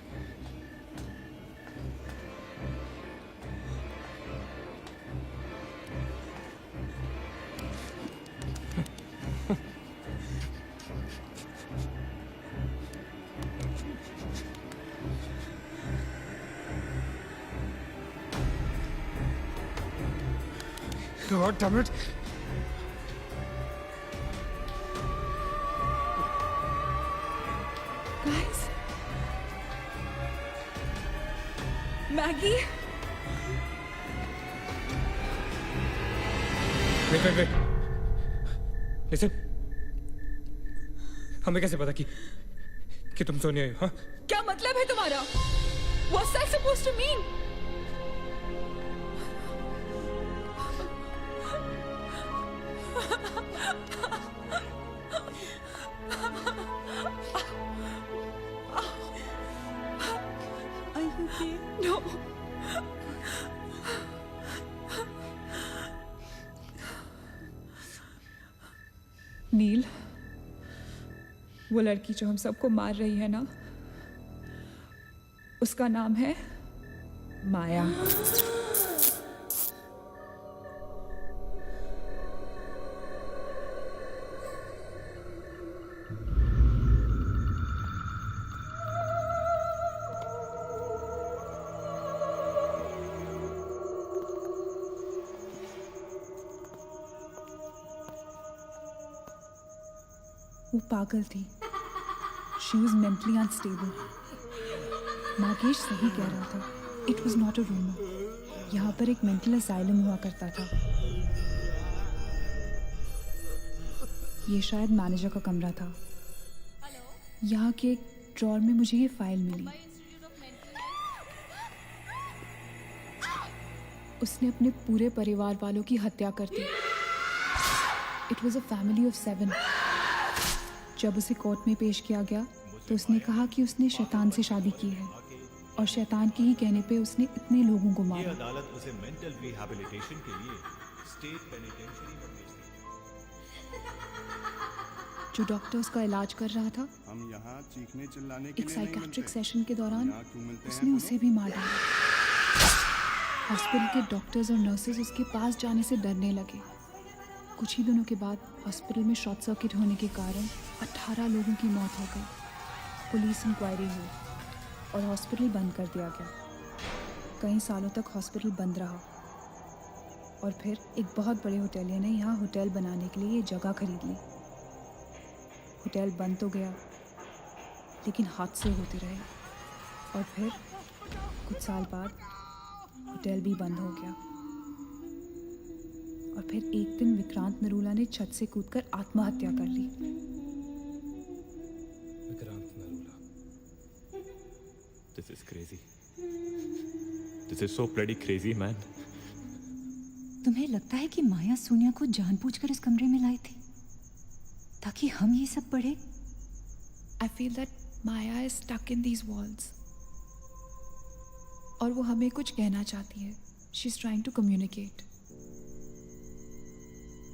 God damn it. Guys, Maggie. Wait. Listen. हमें कैसे पता कि तुम सोनिया हो? हाँ? क्या मतलब है तुम्हारा? What's that supposed to mean? Are you okay? No. नील, वो लड़की जो हम सबको मार रही है ना, उसका नाम है माया। वो पागल थी। She was mentally unstable. Nagesh सही कह रहा था। It was not a rumour. यहाँ पर एक मेंटल असाइलम हुआ करता था। ये शायद मैनेजर का कमरा था। यहाँ के एक ड्रॉर में मुझे ये फाइल मिली। उसने अपने पूरे परिवार वालों की हत्या कर दी। It was a family of 7। जब उसे कोर्ट में पेश किया गया तो उसने कहा कि उसने शैतान से शादी की है और शैतान के ही कहने पे उसने इतने लोगों को मारा। अदालत उसे मेंटल रिहैबिलिटेशन के लिए स्टेट पेनिटेंशियरी में भेज दी। जो डॉक्टर उसका इलाज कर रहा था, हम यहाँ चीखने चिल्लाने के एक लिए नहीं साइकेट्रिक मिलते। सेशन के दौरान यहाँ क्यों मिलते हैं उसने उसे भी मार डाला। हॉस्पिटल के डॉक्टर्स और नर्सेज उसके पास जाने से डरने लगे। कुछ ही दिनों के बाद हॉस्पिटल में शॉर्ट सर्किट होने के कारण 18 लोगों की मौत हो गई। पुलिस इंक्वायरी हुई और हॉस्पिटल बंद कर दिया गया। कई सालों तक हॉस्पिटल बंद रहा और फिर एक बहुत बड़े होटलियर ने यहाँ होटल बनाने के लिए ये जगह खरीद ली। होटल बंद तो गया लेकिन हादसे होते रहे और फिर कुछ साल बाद होटल भी बंद हो गया। और फिर एक दिन विक्रांत नरूला ने छत से कूदकर आत्महत्या कर ली। Vikrant Narula. This is crazy. This is so bloody crazy, man. तुम्हें लगता है कि माया सोनिया को जानबूझकर इस कमरे में लाई थी ताकि हम ये सब पढ़े? I feel that Maya is stuck in these walls. और वो हमें कुछ कहना चाहती है। She's trying to communicate.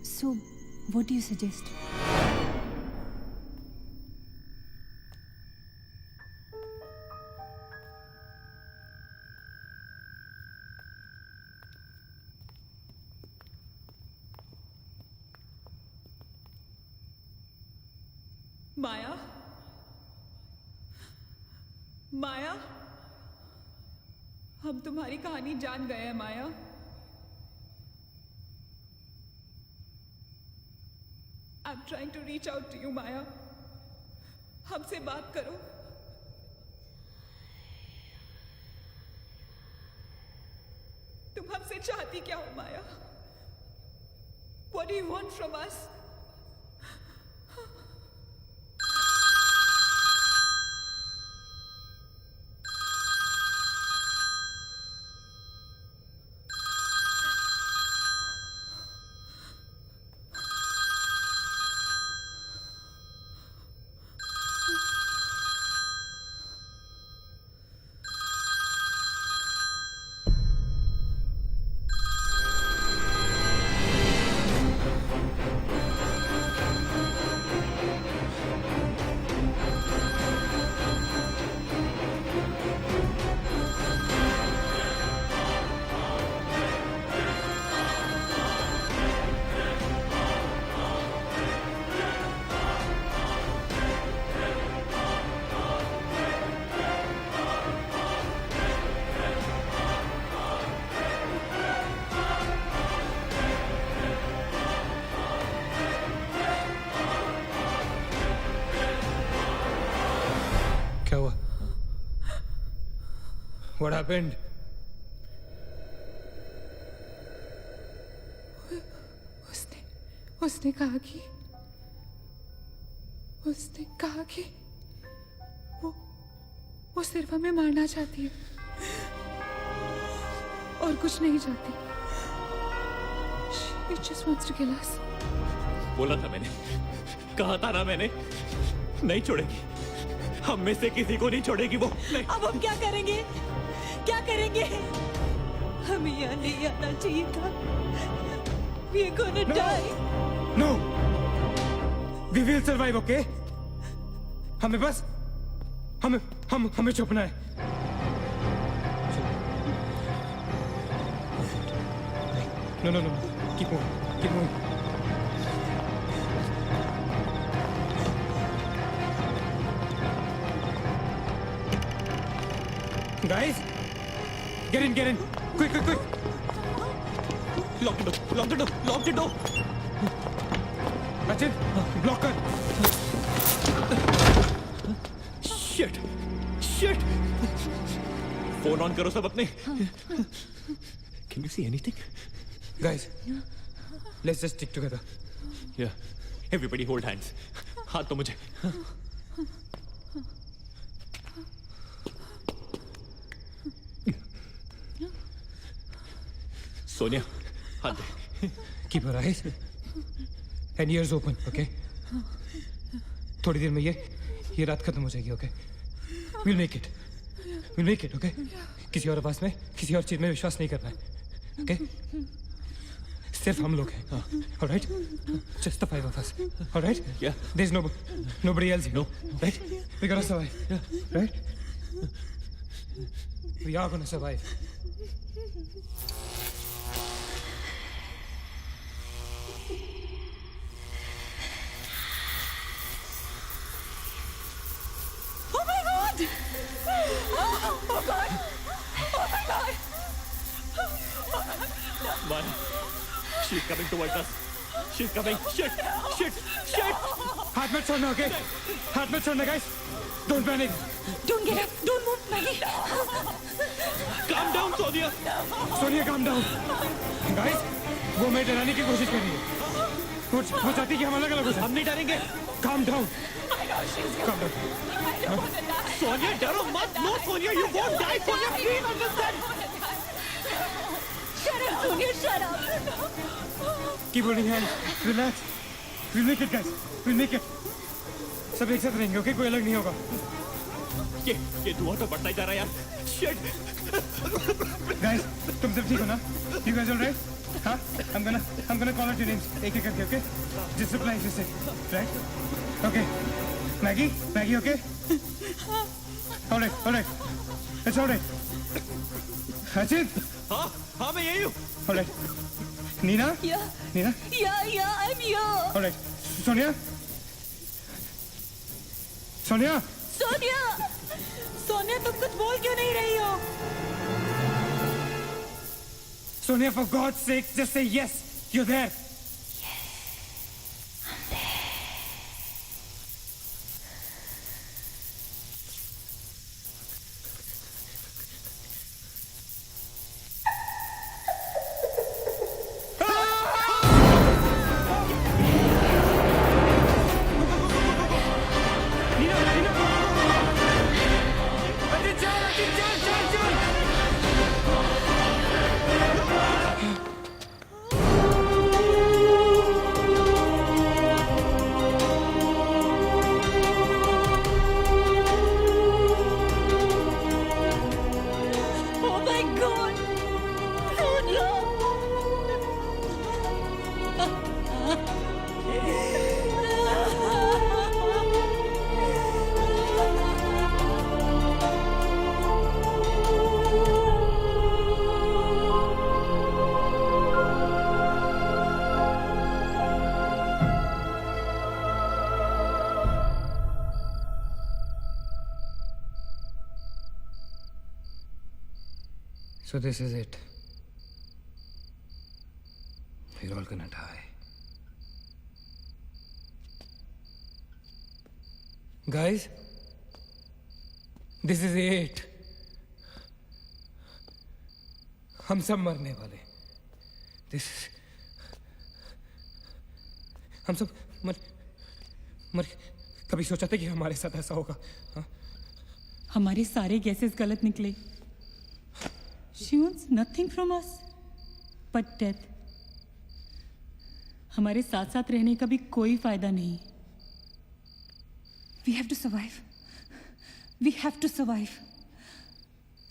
So, what do you suggest? माया, माया, हम तुम्हारी कहानी जान गए हैं माया। I'm trying to reach out to you, माया। हमसे बात करो। तुम हमसे चाहती क्या हो माया? What do you want from us? क्या हुआ? What happened? उसने कहा कि वो सिर्फ हमें मारना चाहती है और कुछ नहीं चाहती। She just wants to kill us. बोला था मैंने, कहा था ना मैंने, नहीं छोड़ेगी, हम में से किसी को नहीं छोड़ेगी वो। नहीं। अब हम क्या करेंगे? क्या करेंगे? हमें यहाँ नहीं आना चाहिए था। We are gonna die. No! We will survive, okay? हमें बस हमें छुपना है. No. Keep moving. Guys, get in. Quick. Lock the door. Sachin, block her. Shit. Phone on करो सब अपने. Can you see anything? Guys, let's just stick together. Yeah. Everybody hold hands. हाथ तो मुझे. सोनिया, हाथ दे. Keep your eyes and ears open, okay? थोड़ी देर में ये रात खत्म हो जाएगी, okay? We'll make it, okay? किसी और आवाज में, किसी और चीज में विश्वास नहीं करना है, okay? सिर्फ हम लोग हैं, all right? Just the 5 of us, all right? Yeah. There's nobody else here, No. right? We're gonna survive, right? We are gonna survive. Maya, she's coming towards us. She's coming. Shit. हाथ मत छोड़ना, okay? हाथ मत छोड़ना, guys. Don't panic. Don't get up. Don't move, Maggie. Calm down, Sonia. Sonia, calm down. Guys, वो मैं डराने की कोशिश कर रही है. वो चाहती है कि हम अलग हो जाएं. हम नहीं डरेंगे. Calm down. Calm down. Sonia, डरो मत. No, Sonia, you won't die. Sonia, please understand. Shut up, Sonia. Shut up. Keep holding hands. Relax. We'll make it, guys. We'll make it. सब एक साथ रहेंगे, okay? कोई अलग नहीं होगा. ये धुआं तो बढ़ता ही जा रहा है यार. Shit. Guys, तुम सब ठीक हो ना? You guys all right? हाँ? I'm gonna call out your names एक करके, okay? Just reply, just say, right? Okay. Maggie, okay? All right. It's all right. Sachin. हाँ मैं यही हूँ. All right. Nina? Yeah. Nina? Yeah, I'm here. All right. Sonia? Sonia, तुम कुछ बोल क्यों नहीं रही हो? Sonia, for God's sake, just say yes. You're there. oh my God. Sonia. So this is it. We're all gonna die. Guys, this is it. हम सब मरने वाले. This हम सब मर कभी सोचा था कि हमारे साथ ऐसा होगा? हाँ? हमारे सारे गैसेस गलत निकले. She wants nothing from us but death. हमारे साथ साथ रहने का भी कोई फायदा नहीं. We have to survive. We have to survive.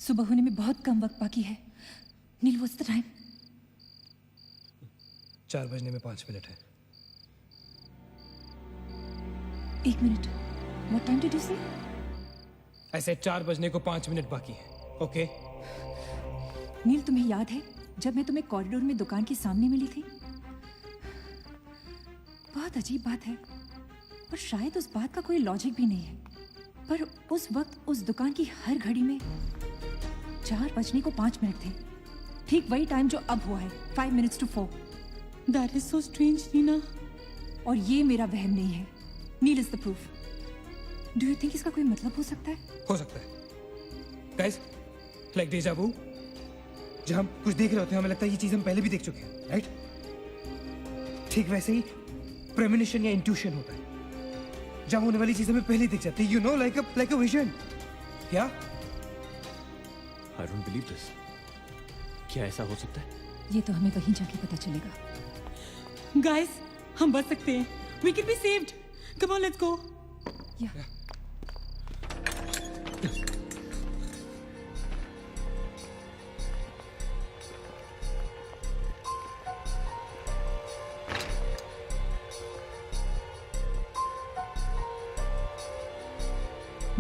सुबह होने में बहुत कम वक्त बाकी है. नील, what's the time? 4 बजने में 5 मिनट है. 1 minute. What time did you say? ऐसे 4 बजने को 5 मिनट बाकी है. ओके? नील, तुम्हें याद है जब मैं तुम्हें कॉरिडोर में दुकान के सामने मिली थी? बहुत अजीब बात है और शायद उस बात का कोई लॉजिक भी नहीं है, पर उस वक्त उस दुकान की हर घड़ी में 4 बजने को 5 मिनट थे. ठीक वही टाइम जो अब हुआ है, 5 minutes to 4. That is so strange, Neena. और ये मेरा वहम नहीं है. Neel is the proof. Do you think इसका कोई मतलब हो सकता है? हो सकता है. गाइस, लाइक डेजा वू, जब हम कुछ देख रहे होते हैं हमें लगता है ये चीज हम पहले भी देख चुके हैं, राइट? ठीक वैसे ही प्रेमोनिशन या इंट्यूशन होता है, जब होने वाली चीज हमें पहले ही दिख जाती है, you know, like a vision. क्या? I don't believe this. क्या ऐसा हो सकता है? ये तो हमें वहीं जाके पता चलेगा. Guys, हम बच सकते हैं. We can be saved. Come on, let's go. Yeah.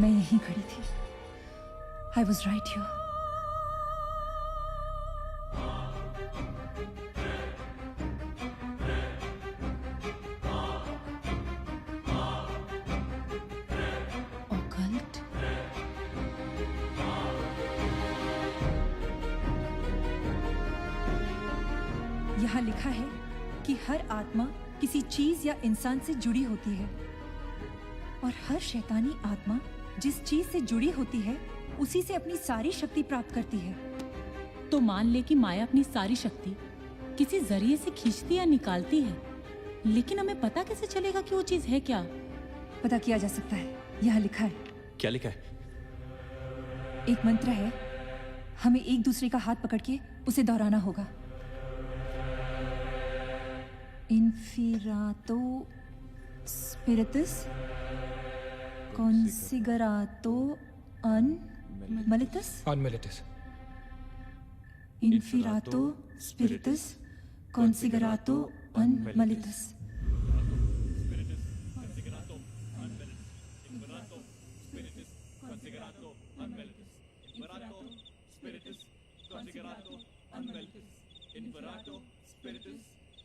मैं यहीं खड़ी थी. I was right here. Occult. यहाँ लिखा है कि हर आत्मा किसी चीज या इंसान से जुड़ी होती है और हर शैतानी आत्मा जिस चीज से जुड़ी होती है उसी से अपनी सारी शक्ति प्राप्त करती है. तो मान ले कि माया अपनी सारी शक्ति किसी जरिए से खींचती या निकालती है, लेकिन हमें पता कैसे चलेगा कि वो चीज है क्या? पता किया जा सकता है. यहाँ लिखा है. क्या लिखा है? एक मंत्र है, हमें एक दूसरे का हाथ पकड़ के उसे दोहराना होगा. इन्फिरातो स्पिरिटस कॉन्सिगरातो अनमलिटस. अनमलिटस. इन्फिरातो स्पिरिटस कॉन्सिगरातो अनमलिटस. Inferato spiritus considerato unmelitus. Inferato spiritus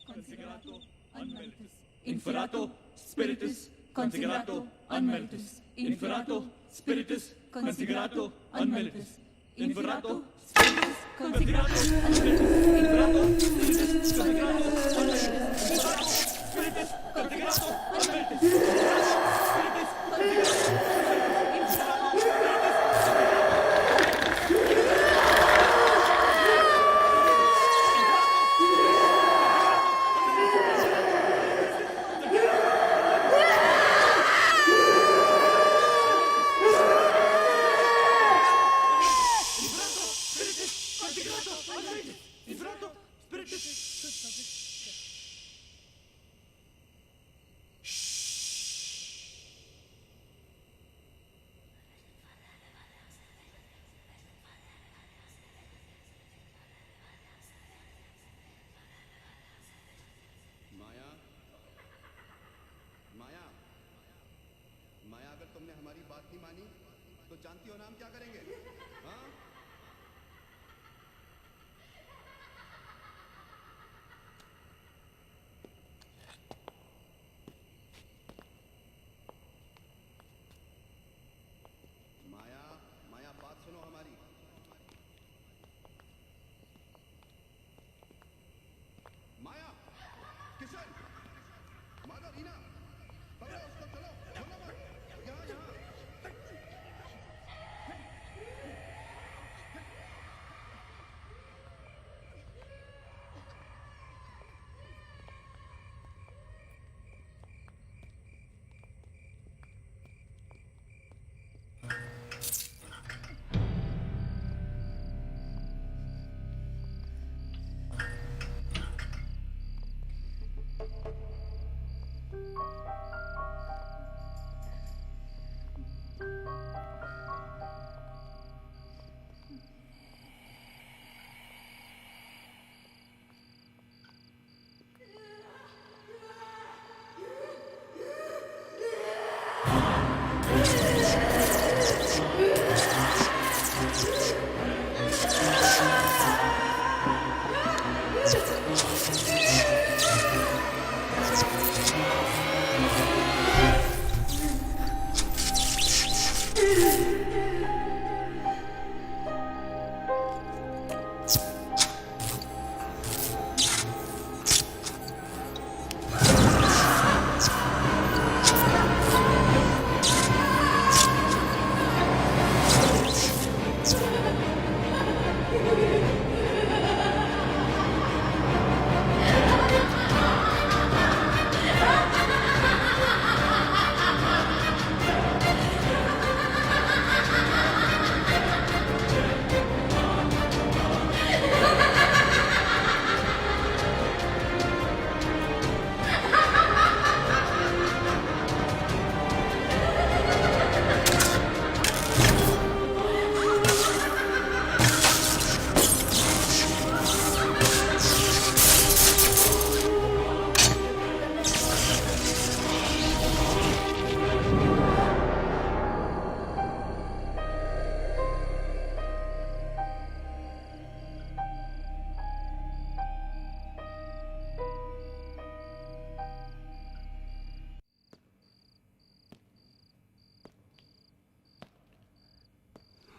considerato unmelitus. Inferato spiritus considerato unmelitus. Inferato spiritus considerato unmelitus. Inferato spiritus considerato तुमने हमारी बात नहीं मानी तो जानती हो ना हम क्या करेंगे? हाँ? माया, माया बात सुनो हमारी. माया, किशन, माधव, रीना, पकड़ो उसको, चलो, छोड़ो मत. यहाँ, यहाँ.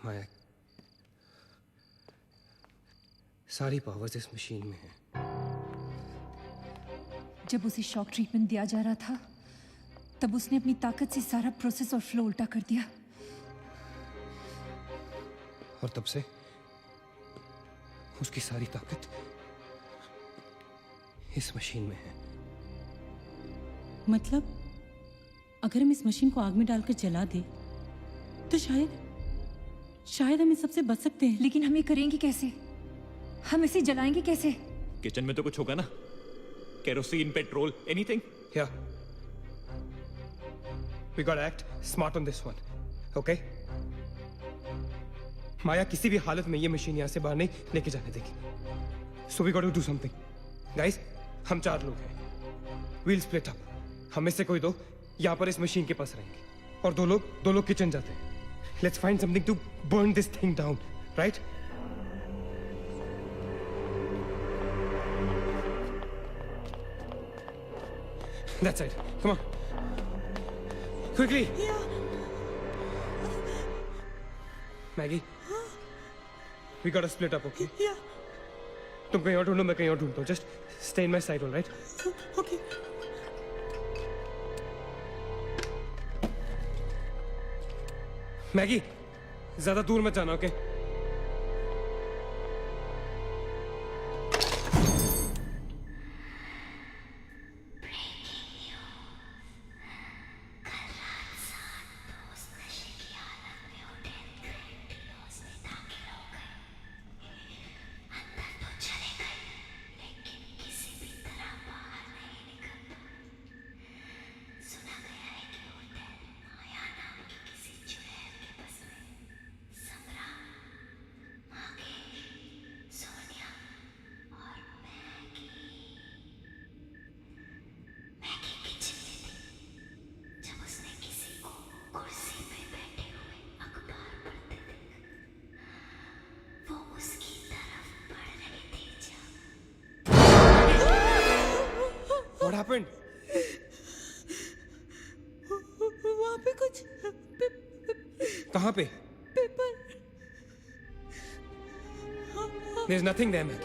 माया, सारी पावर्स इस मशीन में है। जब उसे शॉक ट्रीटमेंट दिया जा रहा था तब उसने अपनी ताकत से सारा प्रोसेस और फ्लो उल्टा कर दिया। और तब से उसकी सारी ताकत इस मशीन में है। मतलब अगर हम इस मशीन को आग में डालकर जला दे तो शायद हम इस सबसे बच सकते हैं। लेकिन हम ये करेंगे कैसे? हम इसे जलाएंगे कैसे? किचन में तो कुछ होगा ना, kerosene, petrol, anything. Yeah. We gotta act smart on this one, okay? माया किसी भी हालत में ये मशीन यहाँ से बाहर नहीं लेके जाने देगी। So we gotta do something. Guys, हम 4 लोग हैं। We'll split up. हम में से कोई 2 यहाँ पर इस मशीन के पास रहेंगे और 2 लोग किचन जाते हैं। Let's find something to burn this thing down, right? That side. Come on. Quickly. Yeah. Maggie. We gotta split up, okay? Yeah. तुम कहीं और ढूंढो, मैं कहीं और ढूंढता हूँ. Just stay in my side, all right? Okay. Maggi, ज्यादा दूर मत जाना, ओके? What happened? वहाँ पे कुछ कहाँ पे? Paper. There's nothing there, man.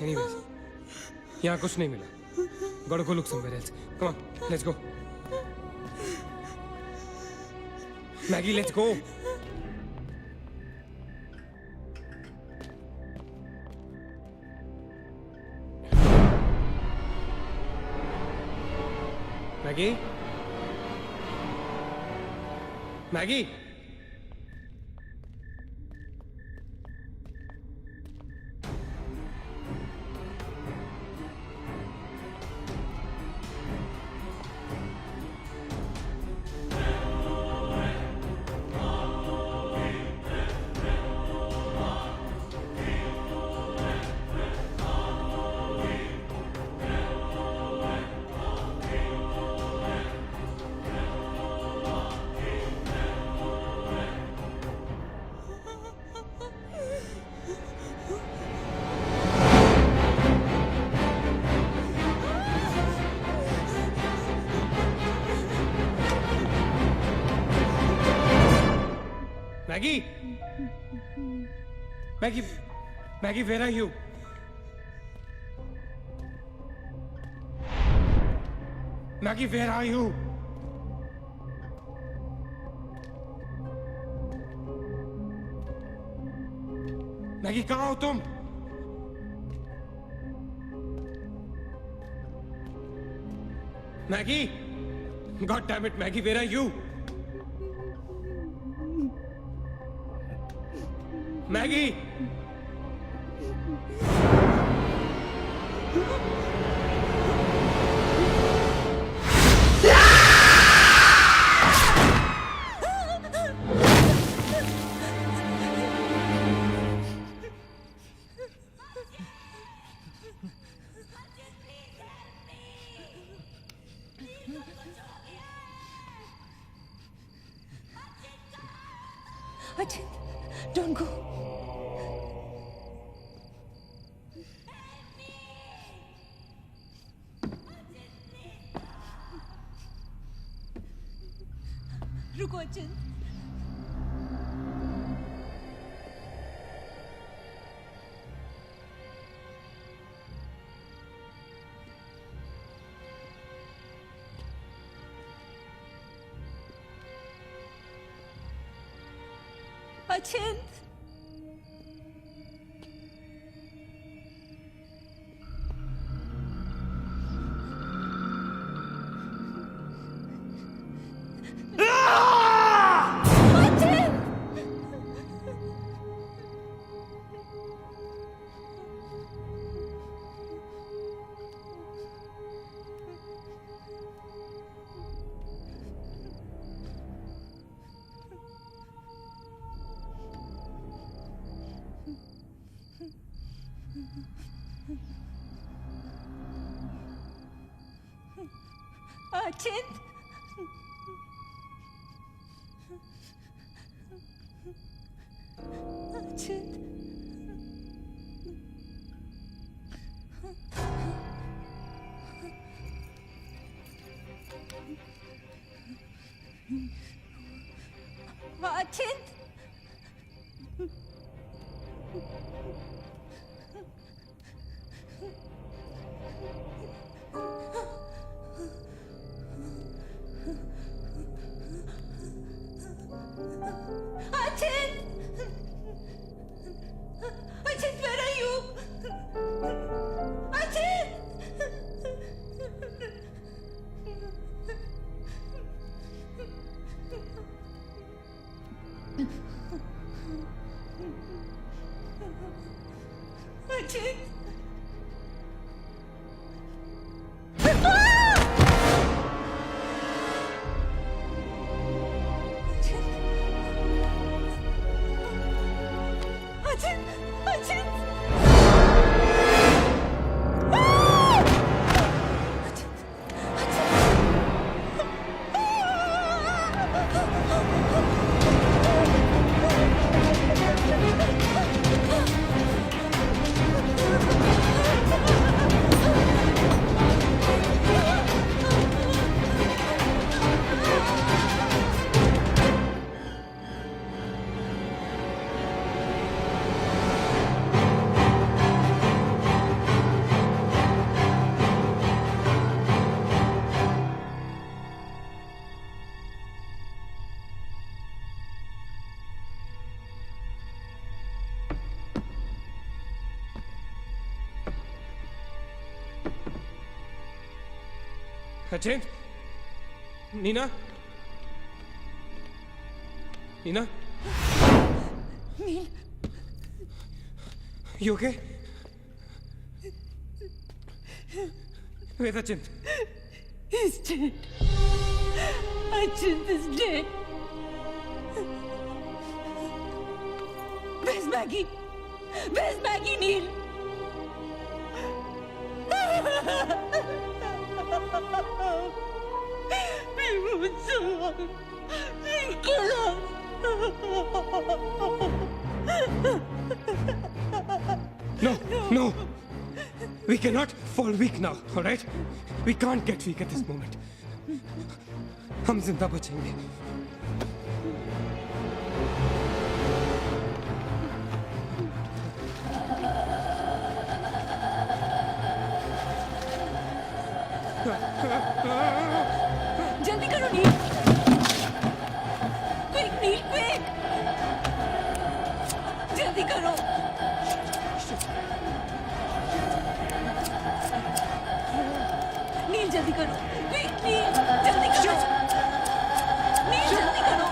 Anyways, यहाँ कुछ नहीं मिला. Gotta go look somewhere else. Come on, let's go. Maggie, let's go. Maggie? Maggie? Maggie! Maggie! Maggie, where are you? Maggie, where are you? Maggi कहाँ हो तुम? Maggi, God damn it, Maggie, where are you? Maggie! Ajit, don't go. रुको अचिंत। अचिंत। अचिंत। अचिंत। अचिंत। Ajit, where are you? Ajit! Ajit! Ajit! Ajit! अचिंत, Neena, Neena, nil, you okay? Where's Achint? He's dead. Achint is dead. Where's Maggie? Where's Maggie, Neil? No, no. We cannot fall weak now, all right? We can't get weak at this moment. हम जिंदा बचेंगे. करो नील जल्दी करो नील जल्दी करो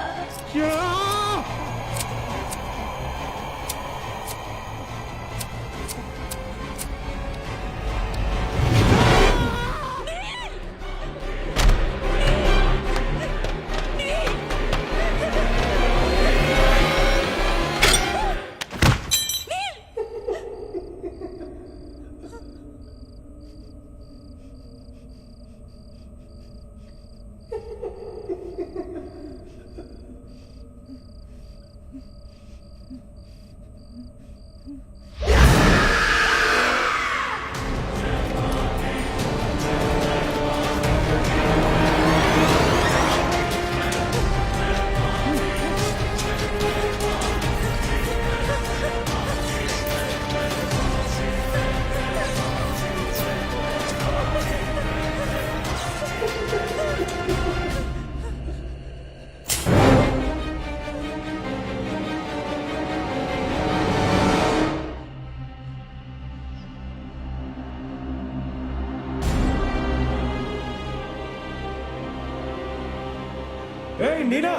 ए, नीना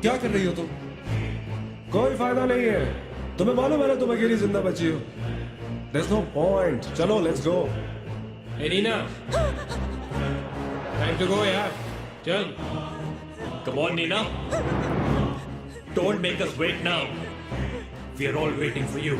क्या कर रही हो तुम? कोई फायदा नहीं है, तुम्हें मालूम है ना तुम अकेली जिंदा बची हो। There's no point. चलो लेट्स गो। ए नीना, टाइम टू गो यार, चल। Come on, Nina. Don't make us wait now. We are all waiting for you.